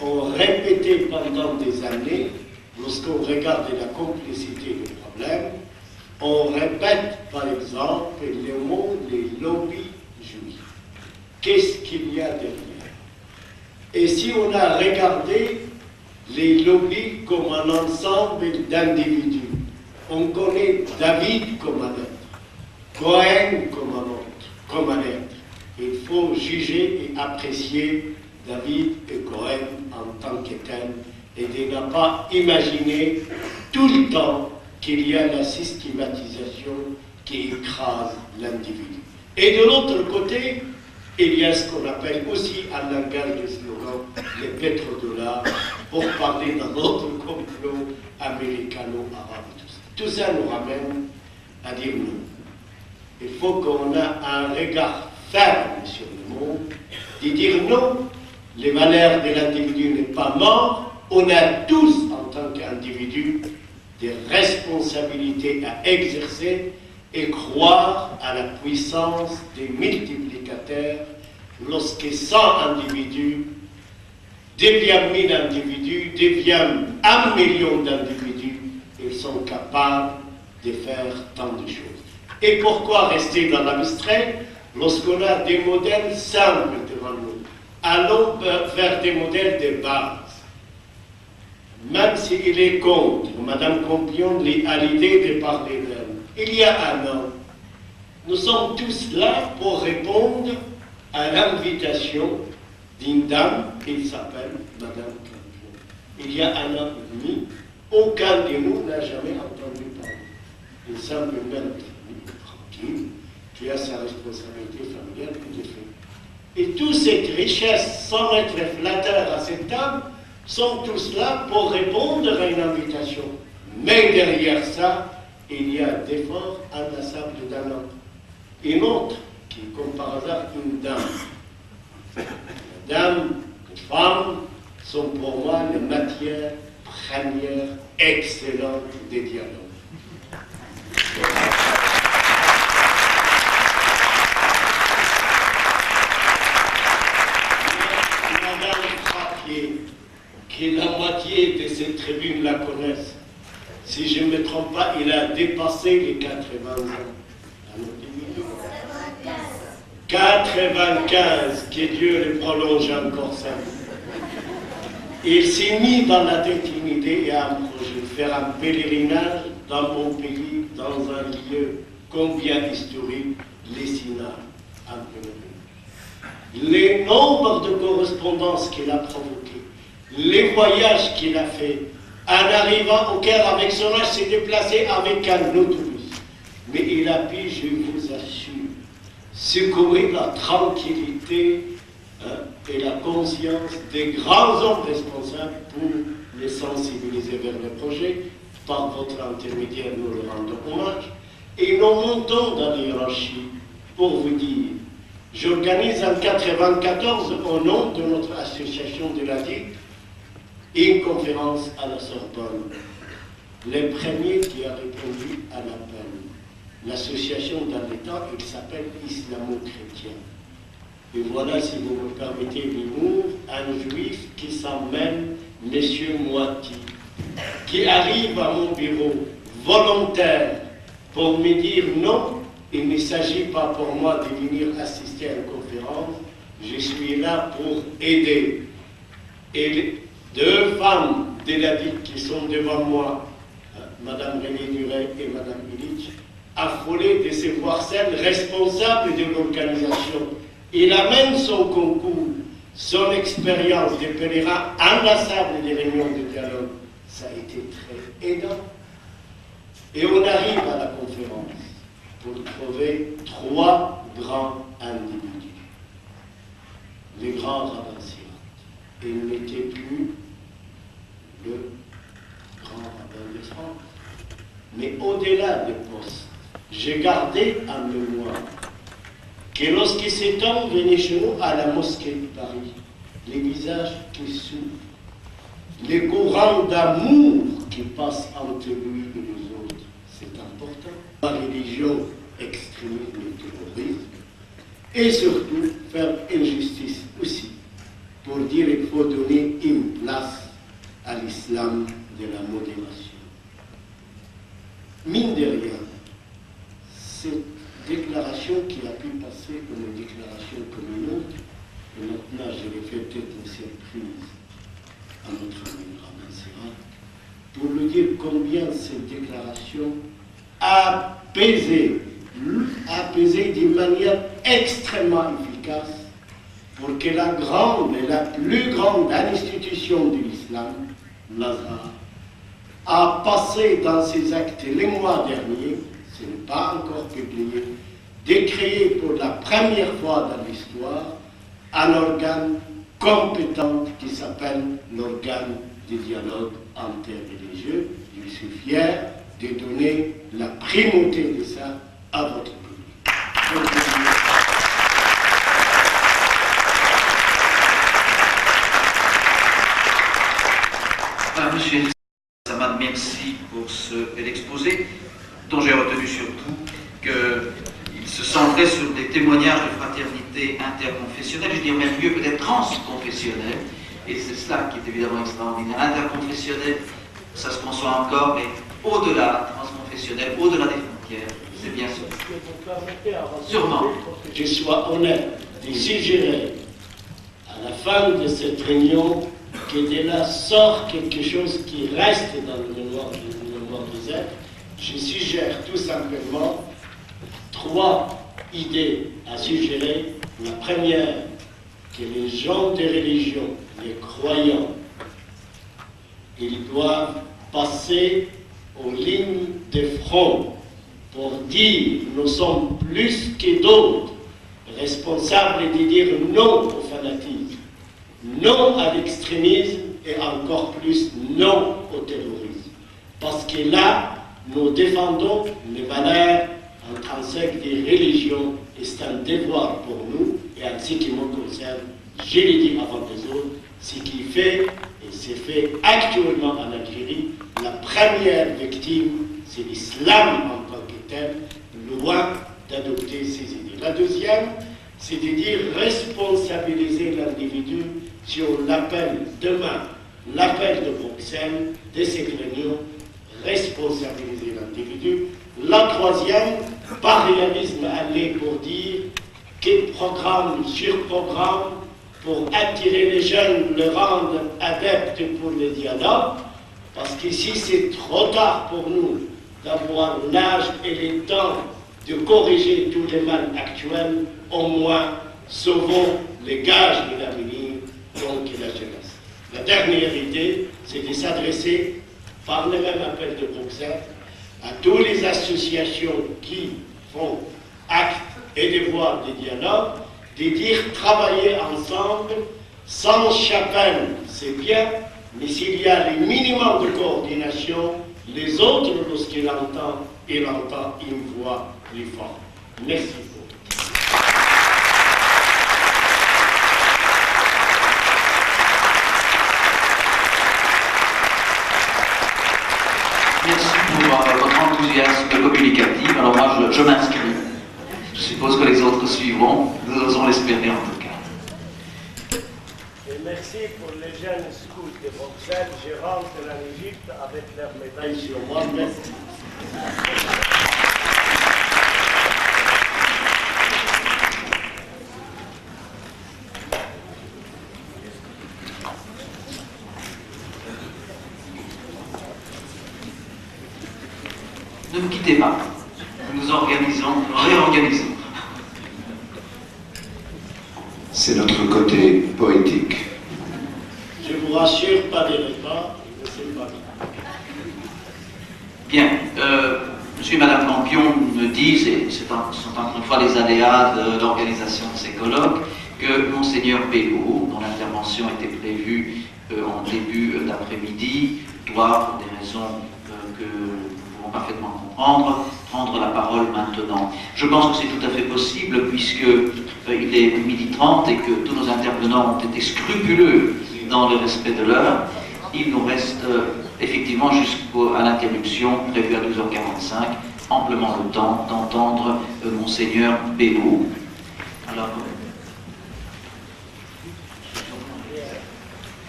ont répété pendant des années, lorsqu'on regarde la complexité du problème, on répète par exemple le mot les lobbies juifs. Qu'est-ce qu'il y a derrière? Et si on a regardé les lobbies comme un ensemble d'individus, on connaît David comme un être, Cohen comme un être. Il faut juger et apprécier David et Cohen en tant que tel, et de ne pas imaginer tout le temps qu'il y a la systématisation qui écrase l'individu. Et de l'autre côté, il y a ce qu'on appelle aussi un langage de slogan, les pétrodollars, pour parler d'un autre complot américano-arabe. Tout ça nous ramène à dire non. Il faut qu'on ait un regard ferme sur le monde, de dire non, les valeurs de l'individu n'est pas mort, on a tous, en tant qu'individu, des responsabilités à exercer et croire à la puissance des multiplicateurs lorsque 100 individus deviennent 1000 individus, deviennent 1 million d'individus, ils sont capables de faire tant de choses. Et pourquoi rester dans l'abstrait lorsqu'on a des modèles simples devant nous? Allons vers des modèles de base. Même s'il est contre, Mme Campion a l'idée de parler d'elle. Il y a un an, nous sommes tous là pour répondre à l'invitation d'une dame qui s'appelle Mme Campion. Il y a un an et demi, aucun de nous n'a jamais entendu parler. Une simple mère tranquille, qui a sa responsabilité familiale tout à fait. Et toute cette richesse, sans être flatteur à cette table, sont tous là pour répondre à une invitation. Mais derrière ça, il y a des efforts inlassables d'un homme. Une autre, qui est comme par hasard une dame. La dame, les femmes, sont pour moi les matières premières excellentes des dialogues. Madame Frappier, qui la moitié de ces tribunes la connaissent, si je ne me trompe pas, il a dépassé les 80 ans. 95, que Dieu le prolonge encore ça. Il s'est mis dans la tête une idée et un projet, faire un pèlerinage dans mon pays, dans un lieu combien historique, les Sinai, un pèlerinage. Les nombres de correspondances qu'il a provoquées, les voyages qu'il a fait, en arrivant au Caire avec son âge, s'est déplacé avec un autobus. Mais il a pu, je vous assure, secourir la tranquillité et la conscience des grands hommes responsables pour les sensibiliser vers le projet. Par votre intermédiaire, nous leur rendons hommage. Et nous montons dans la hiérarchie pour vous dire, j'organise en 1994, au nom de notre association de la DIC, une conférence à la Sorbonne. Le premier qui a répondu à l'appel, l'association dans l'État, il s'appelle Islamo-Chrétien. Et voilà, si vous me permettez l'humour, un juif qui s'appelle Monsieur Moiti, qui arrive à mon bureau volontaire pour me dire non, il ne s'agit pas pour moi de venir assister à une conférence, je suis là pour aider. Et les deux femmes de la DIC qui sont devant moi, Madame René Duret et Madame Illich, affolées de se voir celles responsables de l'organisation. Il amène son concours, son expérience de pèlerin inlassable des réunions de dialogue. Ça a été très aidant. Et on arrive à la conférence pour trouver trois grands individus. Les grands rabbins Sirat. Il n'était plus le grand rabbin de France. Mais au-delà des postes, j'ai gardé en mémoire que lorsque cet homme venait chez nous à la mosquée de Paris, les visages qui s'ouvrent, les courants d'amour qui passent entre lui et les autres, c'est important. La religion, extrémisme et terrorisme, et surtout faire injustice aussi, pour dire qu'il faut donner une place à l'islam de la modération. Mine de rien, cette déclaration qui a pu passer comme une déclaration comme une autre, et maintenant je l'ai fait peut-être une surprise à notre ami Rabbin Sirat, pour lui dire combien cette déclaration a pesé d'une manière extrêmement efficace pour que la grande et la plus grande institution de l'islam, l'Azhar, a passé dans ses actes les mois derniers, ce n'est pas encore publié, de créer pour la première fois dans l'histoire un organe compétent qui s'appelle l'organe de dialogue interreligieux. Je suis fier de donner la primauté de ça à votre public. Monsieur Samad, merci pour l'exposé, dont j'ai retenu surtout qu'il se centrait sur des témoignages de fraternité interconfessionnelle, je dirais même mieux peut-être transconfessionnelle, et c'est cela qui est évidemment extraordinaire. Interconfessionnel, ça se conçoit encore, mais au-delà, transconfessionnel, au-delà des frontières, c'est bien sûr. Sûrement. Que je sois honnête de suggérer à la fin de cette réunion que de là sort quelque chose qui reste dans le mémoire des êtres. Je suggère tout simplement 3 idées à suggérer. La première, que les gens des religions, les croyants, ils doivent passer aux lignes de front pour dire nous sommes plus que d'autres responsables de dire non au fanatisme, non à l'extrémisme et encore plus non au terrorisme. Parce que là, nous défendons les valeurs intrinsèques des religions et c'est un devoir pour nous, et en ce qui me concerne, je l'ai dit avant les autres, ce qui fait, et c'est fait actuellement en Algérie, la première victime, c'est l'islam en tant que tel, loin d'adopter ces idées. La deuxième, c'est de dire responsabiliser l'individu sur l'appel demain, l'appel de Bruxelles, de cette réunion, responsabiliser l'individu. La troisième, par réalisme, aller pour dire quel programme sur programme pour attirer les jeunes, le rendre adepte pour le dialogue, Parce qu'ici, c'est trop tard pour nous d'avoir l'âge et le temps de corriger tous les mal actuels. Au moins, sauvons les gages de l'avenir, donc la jeunesse. La dernière idée, c'est de s'adresser, par le même appel de Bruxelles, à toutes les associations qui font acte et devoir de dialogue, de dire travailler ensemble, sans chacun, c'est bien, mais s'il y a le minimum de coordination, les autres, lorsqu'ils l'entendent, ils entendent une voix plus forte. Merci beaucoup. Merci pour votre enthousiasme communicatif. Alors moi, je m'inscris. Je suppose que les autres suivront. Nous osons l'espérer en tout cas. Et merci pour les jeunes scouts de Bruxelles. Je rentre en Égypte avec leur médaille sur moi. Merci. Ne me quittez pas. Nous réorganisons. C'est notre côté poétique. Je vous rassure, pas de repas, ne sais pas bien. Bien. Monsieur et Madame Campion me disent, et ce sont encore une fois les aléas de l'organisation de ces colloques, que Monseigneur Bello, dont l'intervention était prévue en début d'après-midi, doit, pour des raisons que nous pouvons parfaitement comprendre, prendre la parole maintenant. Je pense que c'est tout à fait possible, puisque il est 12h30 et que tous nos intervenants ont été scrupuleux dans le respect de l'heure. Il nous reste effectivement jusqu'à l'interruption prévue à 12h45, amplement le temps d'entendre Monseigneur Bello. Alors,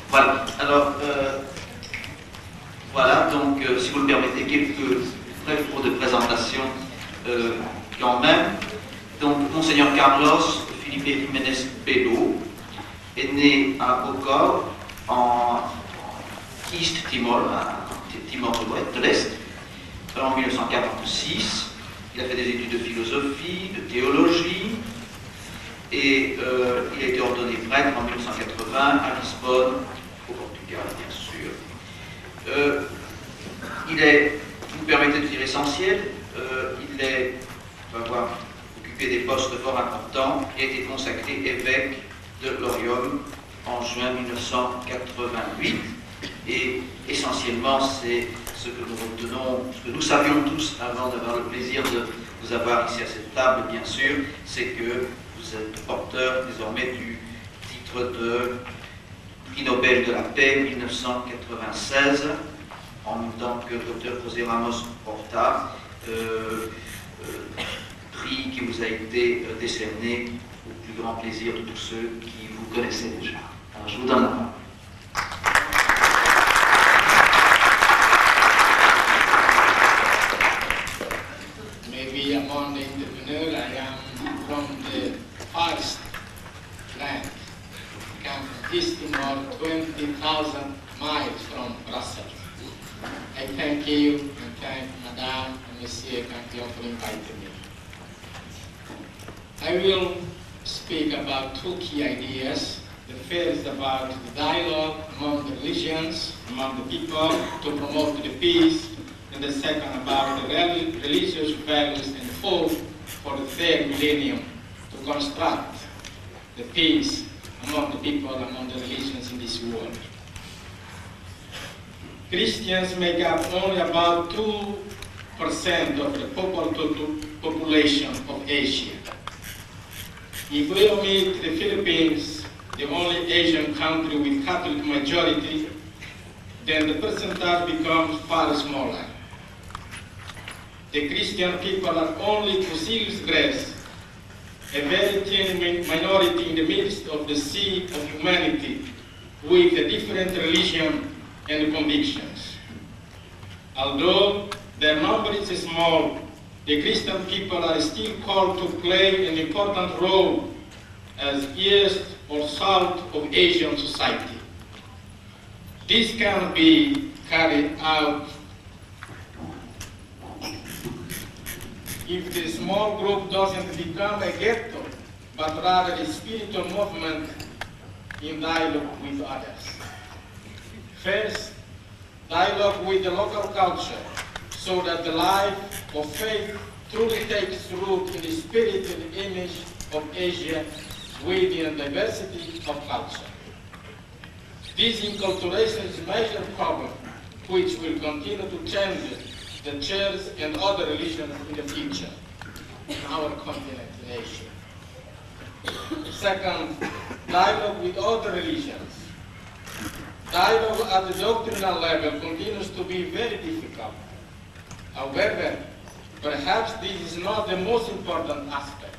voilà. Alors, voilà, donc, si vous le permettez, quelques brefs mots de présentation quand même. Donc, Monseigneur Carlos Felipe Jiménez Bello est né à Bocor, en East Timor, Timor de l'Est, en 1946. Il a fait des études de philosophie, de théologie, et il a été ordonné prêtre en 1980 à Lisbonne, au Portugal, bien sûr. Il est, vous me permettez de dire essentiel, il va avoir occupé des postes fort importants et a été consacré évêque de Lorium en juin 1988. Et essentiellement, c'est ce que nous retenons, ce que nous savions tous avant d'avoir le plaisir de vous avoir ici à cette table, bien sûr, c'est que vous êtes porteur désormais du titre de prix Nobel de la paix 1996, en même temps que le docteur José Ramos Horta, prix qui vous a été décerné au plus grand plaisir de tous ceux qui vous connaissaient déjà. Alors je vous donne la parole. Maybe among the entrepreneurs, I am from the farthest land. I come from East Timor, 20,000 miles from Brussels. I thank you and thank Madame and Monsieur Campion for inviting me. I will speak about two key ideas. The first about the dialogue among the religions, among the people, to promote the peace. And the second about the religious values and hope for the third millennium to construct the peace among the people, among the religions in this world. Christians make up only about 2% of the population of Asia. If we omit the Philippines, the only Asian country with Catholic majority, then the percentage becomes far smaller. The Christian people are only, to serious grace, a very tiny minority in the midst of the sea of humanity with a different religion and convictions. Although their number is small, the Christian people are still called to play an important role as east or south of Asian society. This can be carried out. If the small group doesn't become a ghetto, but rather a spiritual movement in dialogue with others. First, dialogue with the local culture, so that the life of faith truly takes root in the spirit and image of Asia within a diversity of culture. This inculturation is a major problem which will continue to change the church and other religions in the future in our continent in Asia. Second, dialogue with other religions. Dialogue at the doctrinal level continues to be very difficult. However, perhaps this is not the most important aspect.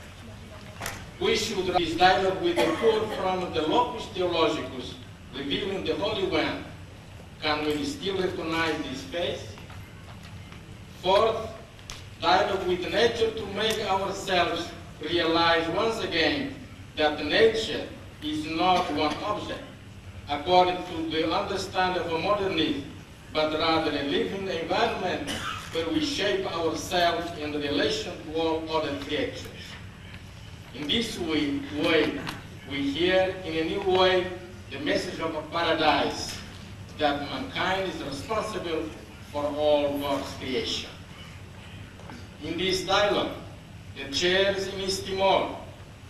We should have this dialogue with the poor from the Locus Theologicus, revealing the Holy One. Can we still recognize this face? Fourth, dialogue with nature to make ourselves realize once again that nature is not one object, according to the understanding of modernism, but rather a living environment where we shape ourselves in relation to all other creatures. In this way, we hear in a new way the message of a paradise, that mankind is responsible for all God's creation. In this dialogue, the churches in East Timor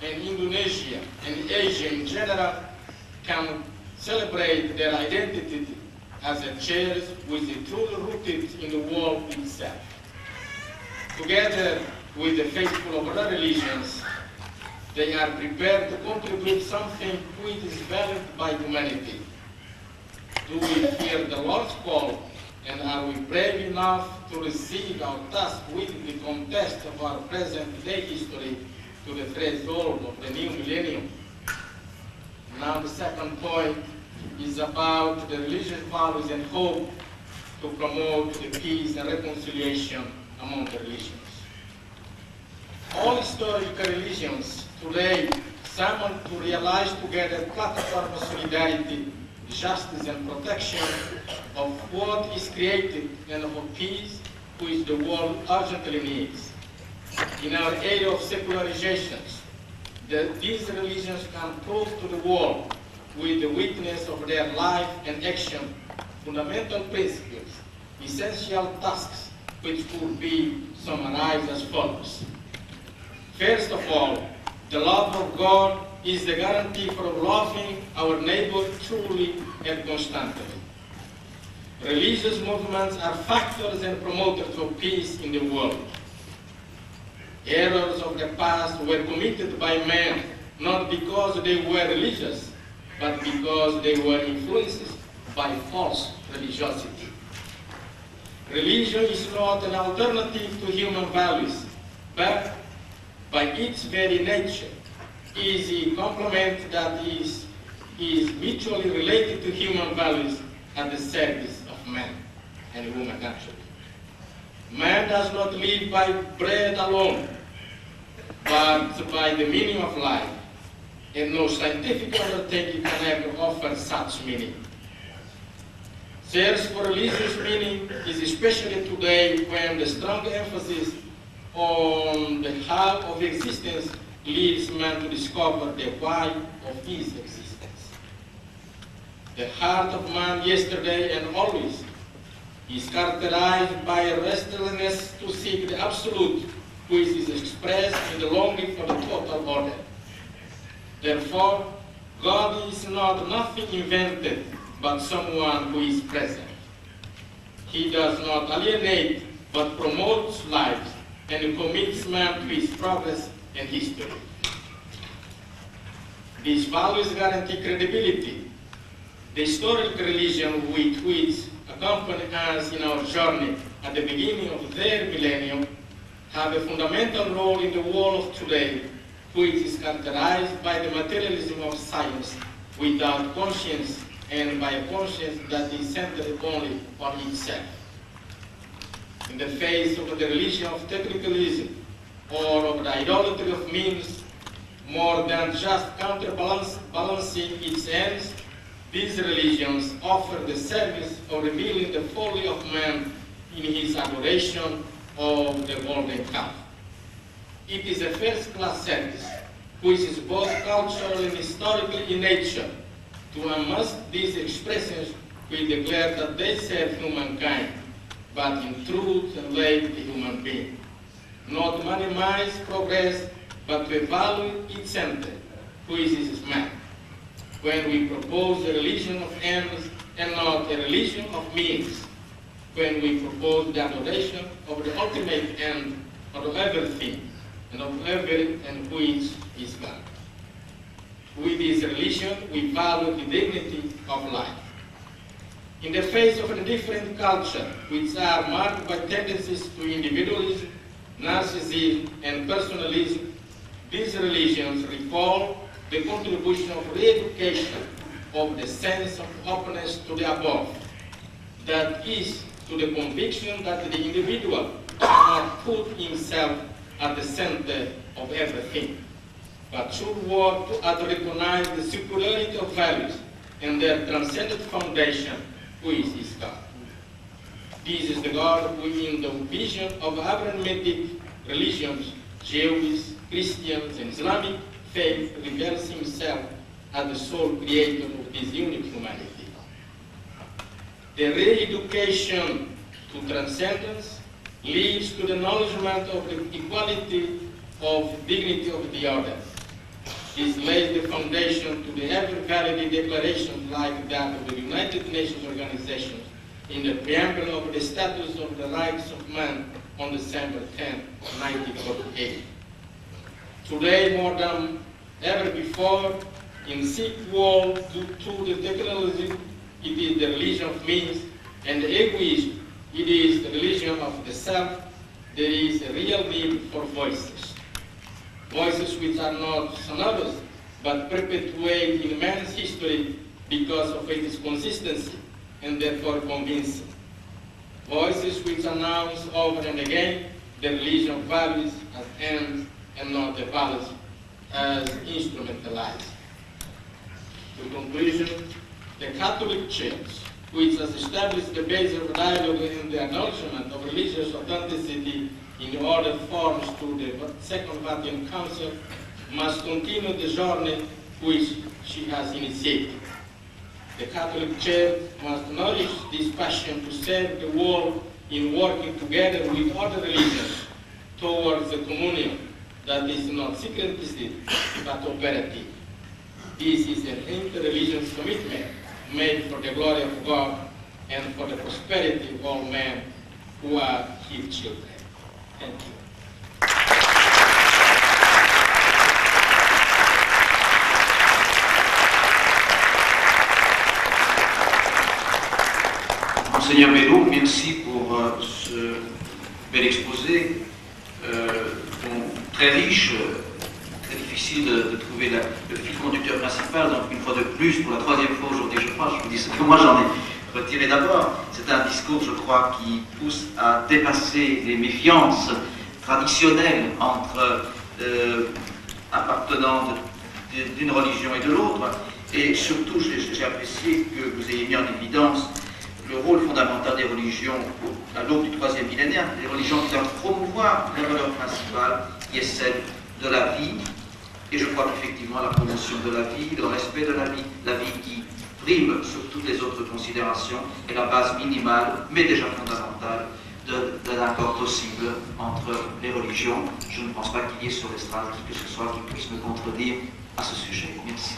and Indonesia and Asia in general can celebrate their identity as a church which is truly rooted in the world itself. Together with the faithful of other religions, they are prepared to contribute something which is valued by humanity. Do we hear the Lord's call, and are we brave enough to receive our task with the context of our present-day history to the threshold of the new millennium? Now the second point is about the religious values and hope to promote the peace and reconciliation among the religions. All historical religions today summon to realize together a platform of solidarity, justice and protection of what is created and of peace which the world urgently needs. In our era of secularizations, these religions can prove to the world with the witness of their life and action fundamental principles, essential tasks which could be summarized as follows. First of all, the love of God is the guarantee for loving our neighbor truly and constantly. Religious movements are factors and promoters of peace in the world. Errors of the past were committed by men not because they were religious, but because they were influenced by false religiosity. Religion is not an alternative to human values, but by its very nature is a complement that is mutually related to human values at the service of man and woman actually. Man does not live by bread alone, but by the meaning of life, and no scientific undertaking can ever offer such meaning. Search for religious meaning is especially today when the strong emphasis on the how of existence leads man to discover the why of his existence. The heart of man yesterday and always is characterized by a restlessness to seek the absolute, which is expressed in the longing for the total order. Therefore, God is not nothing invented, but someone who is present. He does not alienate, but promotes life and commits man to his progress and history. These values guarantee credibility. The historical religion with which accompany us in our journey at the beginning of their millennium have a fundamental role in the world of today, which is characterized by the materialism of science without conscience and by a conscience that is centered only on itself. In the face of the religion of technicalism or of the idolatry of means, more than just counterbalancing its ends, These religions offer the service of revealing the folly of man in his adoration of the golden calf. It is a first-class service, which is both cultural and historical in nature. To amongst these expressions, we declare that they serve humankind, but in truth elevate the human being. Not to minimize progress, but to evaluate its center, which is man. When we propose a religion of ends and not a religion of means, when we propose the adoration of the ultimate end of everything and of every and which is God. With this religion, we value the dignity of life. In the face of a different culture, which are marked by tendencies to individualism, narcissism, and personalism, these religions recall the contribution of re-education of the sense of openness to the above, that is, to the conviction that the individual cannot put himself at the center of everything, but should work to recognize the superiority of values and their transcendent foundation, which is God. This is the God within the vision of Abrahamic religions, Jewish, Christians, and Islamic faith reveals himself as the sole creator of this unique humanity. The re-education to transcendence leads to the acknowledgement of the equality of dignity of the other. This lays the foundation to the ever-valid declarations like that of the United Nations Organization in the preamble of the Status of the Rights of Man on December 10, 1948. Today, more than ever before, in sick world due to the technology, it is the religion of means, and the egoism, it is the religion of the self. There is a real need for voices. Voices which are not sonorous, but perpetuate in man's history because of its consistency, and therefore convincing. Voices which announce over and again the religion of values as ends and not the values as instrumentalized. In conclusion, the Catholic Church, which has established the basis of dialogue and the acknowledgement of religious authenticity in other forms to the Second Vatican Council, must continue the journey which she has initiated. The Catholic Church must nourish this passion to serve the world in working together with other religions towards a communion that is not secretive but operative. This is an inter-religious commitment made for the glory of God and for the prosperity of all men who are His children. Thank you. Monseigneur Bello, merci pour ce bel exposé, très riche, très difficile de trouver le fil conducteur principal. Donc une fois de plus, pour la troisième fois aujourd'hui, je crois, je vous dis ce que moi j'en ai retiré d'abord. C'est un discours, je crois, qui pousse à dépasser les méfiances traditionnelles entre appartenants d'une religion et de l'autre. Et surtout, j'ai apprécié que vous ayez mis en évidence le rôle fondamental des religions à l'aube du troisième millénaire, des religions qui doivent promouvoir la valeur principale, qui est celle de la vie. Et je crois qu'effectivement, la promotion de la vie, le respect de la vie qui prime sur toutes les autres considérations, est la base minimale, mais déjà fondamentale, d'un accord possible entre les religions. Je ne pense pas qu'il y ait sur l'estrade qui que ce soit qui puisse me contredire à ce sujet. Merci.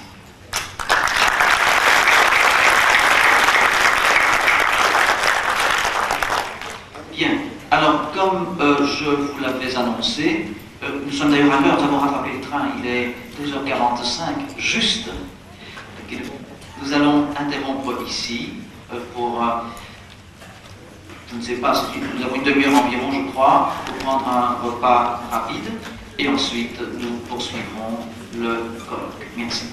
Bien, alors comme je vous l'avais annoncé, nous sommes d'ailleurs à l'heure, nous avons rattrapé le train, il est 12h45, juste. Nous allons interrompre ici pour, je ne sais pas, nous avons une demi-heure environ, je crois, pour prendre un repas rapide, et ensuite nous poursuivrons le colloque. Merci.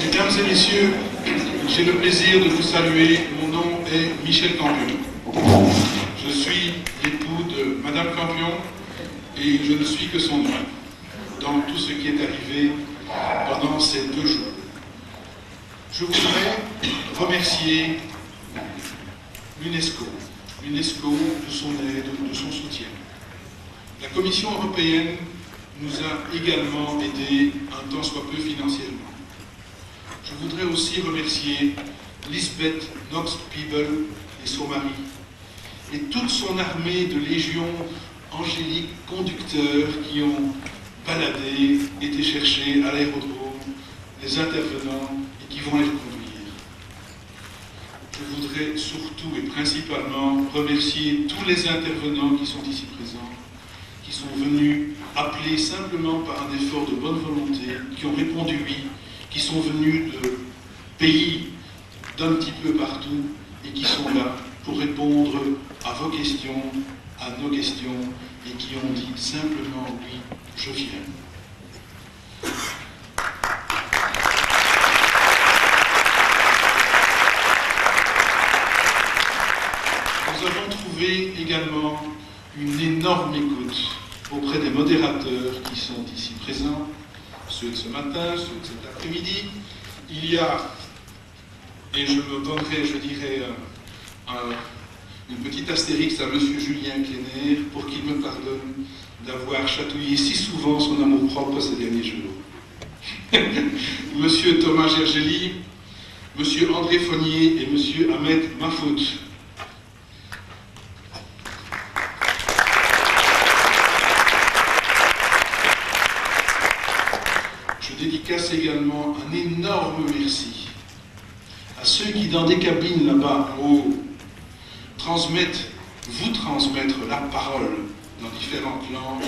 Mesdames et messieurs, j'ai le plaisir de vous saluer. Mon nom est Michel Campion. Je suis l'époux de Madame Campion et je ne suis que son homme dans tout ce qui est arrivé pendant ces 2 jours. Je voudrais remercier l'UNESCO de son aide, de son soutien. La Commission européenne nous a également aidés un tant soit peu financièrement. Je voudrais aussi remercier Lisbeth Knox-Peeble et son mari et toute son armée de légions angéliques conducteurs qui ont baladé, été chercher à l'aérodrome les intervenants et qui vont les reconduire. Je voudrais surtout et principalement remercier tous les intervenants qui sont ici présents, qui sont venus appeler simplement par un effort de bonne volonté, qui ont répondu oui, qui sont venus de pays d'un petit peu partout et qui sont là pour répondre à vos questions, à nos questions et qui ont dit simplement oui, je viens. Nous avons trouvé également une énorme écoute auprès des modérateurs qui sont ici présents, ceux de ce matin, ceux de cet après-midi. Il y a, et je me donnerai, je dirais, une petite astérix à M. Julien Kléner pour qu'il me pardonne d'avoir chatouillé si souvent son amour-propre ces derniers jours. M. Thomas Gergely, M. André Fonnier et M. Ahmed Mahfoud. dédicace également un énorme merci à ceux qui, dans des cabines là-bas en haut, vous transmettre la parole dans différentes langues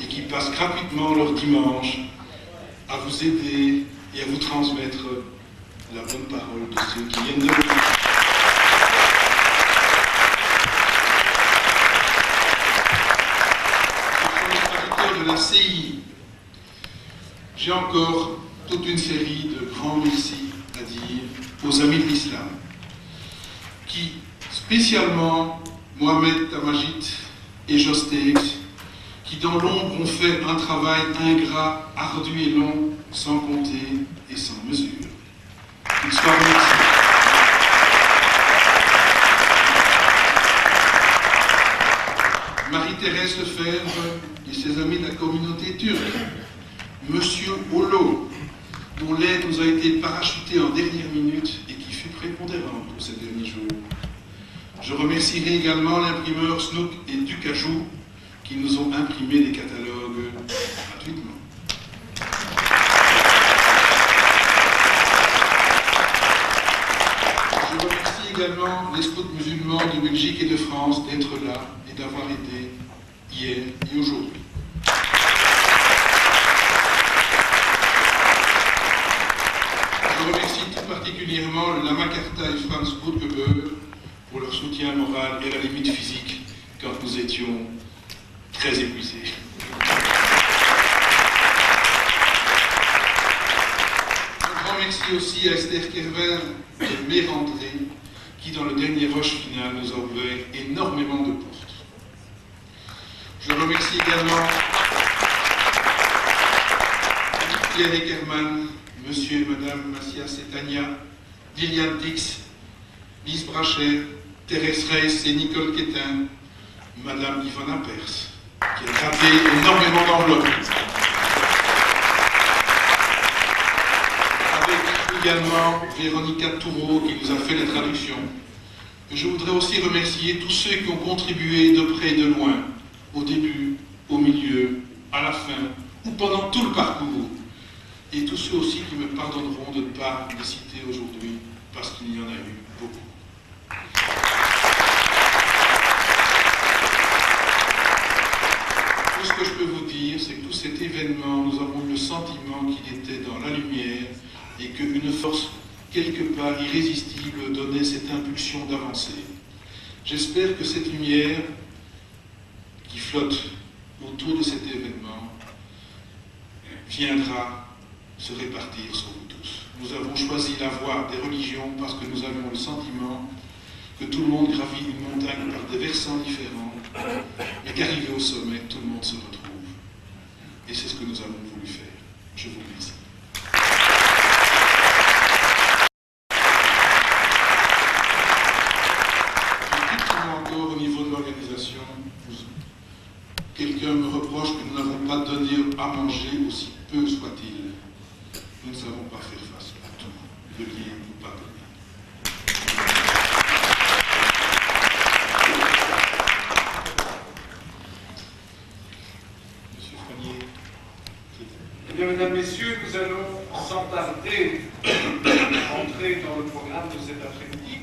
et qui passent gratuitement leur dimanche à vous aider et à vous transmettre la bonne parole de ceux qui viennent de vous. De la CI, j'ai encore toute une série de grands merci à dire aux amis de l'islam, qui, spécialement Mohamed Tamajid et Jostex, qui dans l'ombre ont fait un travail ingrat, ardu et long, sans compter et sans mesure. Qu'ils soient remerciés. Marie-Thérèse Lefebvre et ses amis de la communauté turque, Monsieur Olo, dont l'aide nous a été parachutée en dernière minute et qui fut prépondérante pour ces derniers jours. Je remercierai également l'imprimeur Snook et Ducajou qui nous ont imprimé les catalogues gratuitement. Je remercie également les scouts musulmans de Belgique et de France d'être là et d'avoir été hier et aujourd'hui. Je remercie tout particulièrement le Lama Karta et Franz Burgeberg pour leur soutien moral et à la limite physique quand nous étions très épuisés. Un grand merci aussi à Esther Kerver et Mérandré qui dans le dernier rush final nous a ouvert énormément de portes. Je remercie également Pierre Eckermann, Monsieur et Madame Macias et Tania, Liliane Dix, Lise Brachet, Thérèse Reiss et Nicole Quétin, Madame Ivana Pers, qui a gratté énormément d'enveloppes. Avec également Véronica Toureau qui nous a fait la traduction. Je voudrais aussi remercier tous ceux qui ont contribué de près et de loin, au début, au milieu, à la fin, ou pendant tout le parcours. Et tous ceux aussi qui me pardonneront de ne pas les citer aujourd'hui, parce qu'il y en a eu beaucoup. Tout ce que je peux vous dire, c'est que tout cet événement, nous avons eu le sentiment qu'il était dans la lumière et qu'une force quelque part irrésistible donnait cette impulsion d'avancer. J'espère que cette lumière qui flotte autour de cet événement viendra se répartir sur vous tous. Nous avons choisi la voie des religions parce que nous avions le sentiment que tout le monde gravit une montagne par des versants différents, mais qu'arrivé au sommet, tout le monde se retrouve. Et c'est ce que nous avons voulu faire. Je vous remercie. Encore au niveau de l'organisation, quelqu'un me reproche que nous n'avons pas donné à manger, aussi peu soit-il. Nous ne savons pas faire face à tout, donner ou pas donner. Monsieur Fournier. Eh bien, mesdames, messieurs, nous allons sans tarder entrer dans le programme de cet après-midi.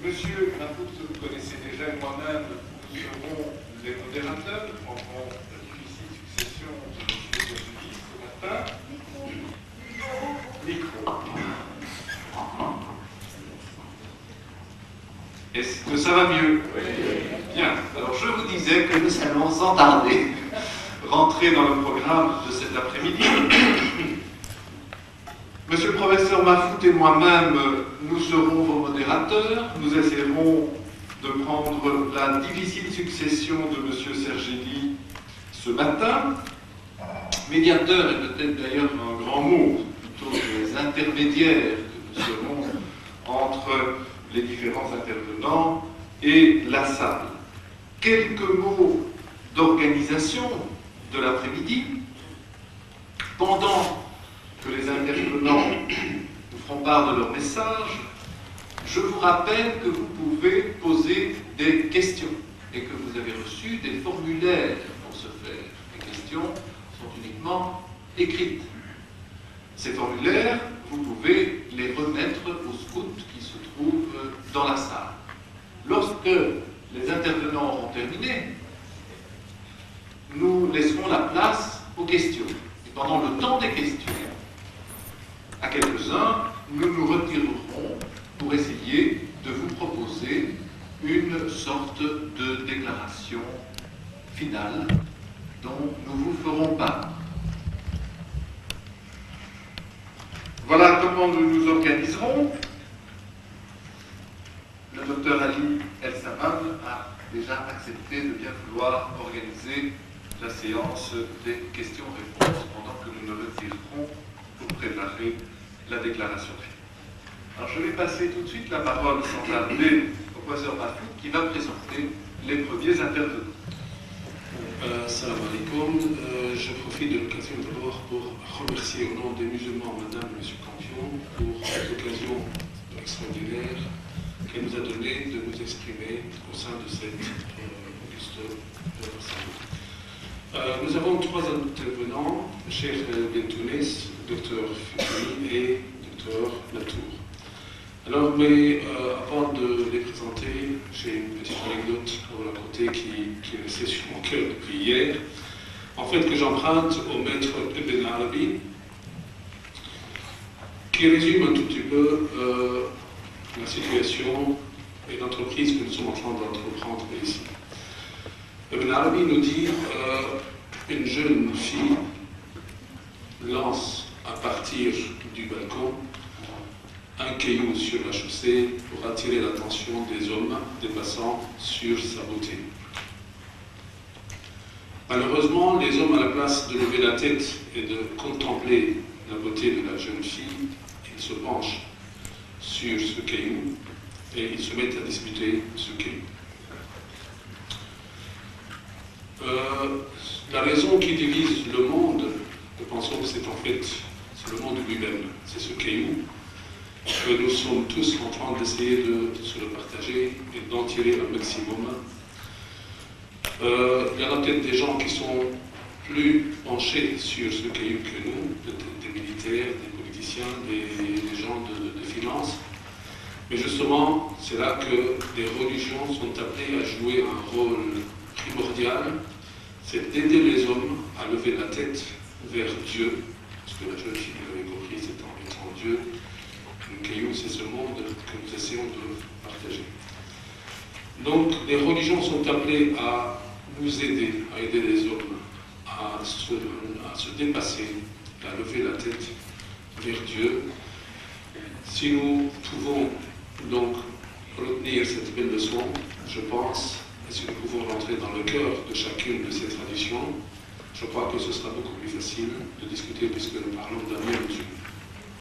Monsieur Mafout, que vous connaissez déjà, et moi-même, nous serons les modérateurs. Nous prendrons la difficile succession de M. Virginie ce matin. Micro. Est-ce que ça va mieux? Oui. Bien. Alors, je vous disais que nous allons sans tarder rentrer dans le programme de cet après-midi. Monsieur le professeur Mafout et moi-même, nous serons vos modérateurs. Nous essaierons de prendre la difficile succession de monsieur Sergeli ce matin. Médiateur est peut-être d'ailleurs un grand mot, plutôt des intermédiaires que nous serons entre les différents intervenants et la salle. Quelques mots d'organisation de l'après-midi. Pendant que les intervenants nous feront part de leur message, je vous rappelle que vous pouvez poser des questions et que vous avez reçu des formulaires pour ce faire. Les questions sont uniquement écrites. Ces formulaires, vous pouvez les remettre aux scouts qui se trouvent dans la salle. Lorsque les intervenants auront terminé, nous laisserons la place aux questions. Et pendant le temps des questions, à quelques-uns, nous nous retirerons pour essayer de vous proposer une sorte de déclaration finale dont nous vous ferons part. Voilà comment nous nous organiserons. Le docteur Ali El-Samad a déjà accepté de bien vouloir organiser la séance des questions-réponses pendant que nous nous retirerons pour préparer la déclaration finale. Alors je vais passer tout de suite la parole sans tarder au professeur Mafoud qui va présenter les premiers intervenants. Salam alaikum. Je profite de l'occasion d'abord pour remercier au nom des musulmans Madame et M. Campion pour cette occasion extraordinaire qu'elle nous a donnée de nous exprimer au sein de cette auguste assemblée. Nous avons trois intervenants, Cheikh Bentounes, Dr Fukui et Dr Latour. Alors, mais avant de les présenter, j'ai une petite anecdote à vous raconter qui est restée sur mon cœur depuis hier. En fait, que j'emprunte au maître Ibn Arabi, qui résume un tout petit peu la situation et l'entreprise que nous sommes en train d'entreprendre ici. Ibn Arabi nous dit une jeune fille lance à partir du balcon un caillou sur la chaussée pour attirer l'attention des hommes, des passants, sur sa beauté. Malheureusement, les hommes, à la place de lever la tête et de contempler la beauté de la jeune fille, ils se penchent sur ce caillou et ils se mettent à disputer ce caillou. La raison qui divise le monde, nous pensons que c'est en fait le monde lui-même, c'est ce caillou que nous sommes tous en train d'essayer de se le partager et d'en tirer un maximum. Il y en a peut-être des gens qui sont plus penchés sur ce caillou que nous, peut-être des militaires, des politiciens, des gens de finance. Mais justement, c'est là que les religions sont appelées à jouer un rôle primordial, c'est d'aider les hommes à lever la tête vers Dieu, parce que la jeune fille, vous l'avez compris, c'est en étant Dieu. Le caillou, c'est ce monde que nous essayons de partager. Donc, les religions sont appelées à nous aider, à aider les hommes à se dépasser, à lever la tête vers Dieu. Si nous pouvons donc retenir cette belle leçon, je pense, et si nous pouvons rentrer dans le cœur de chacune de ces traditions, je crois que ce sera beaucoup plus facile de discuter puisque nous parlons d'un même Dieu.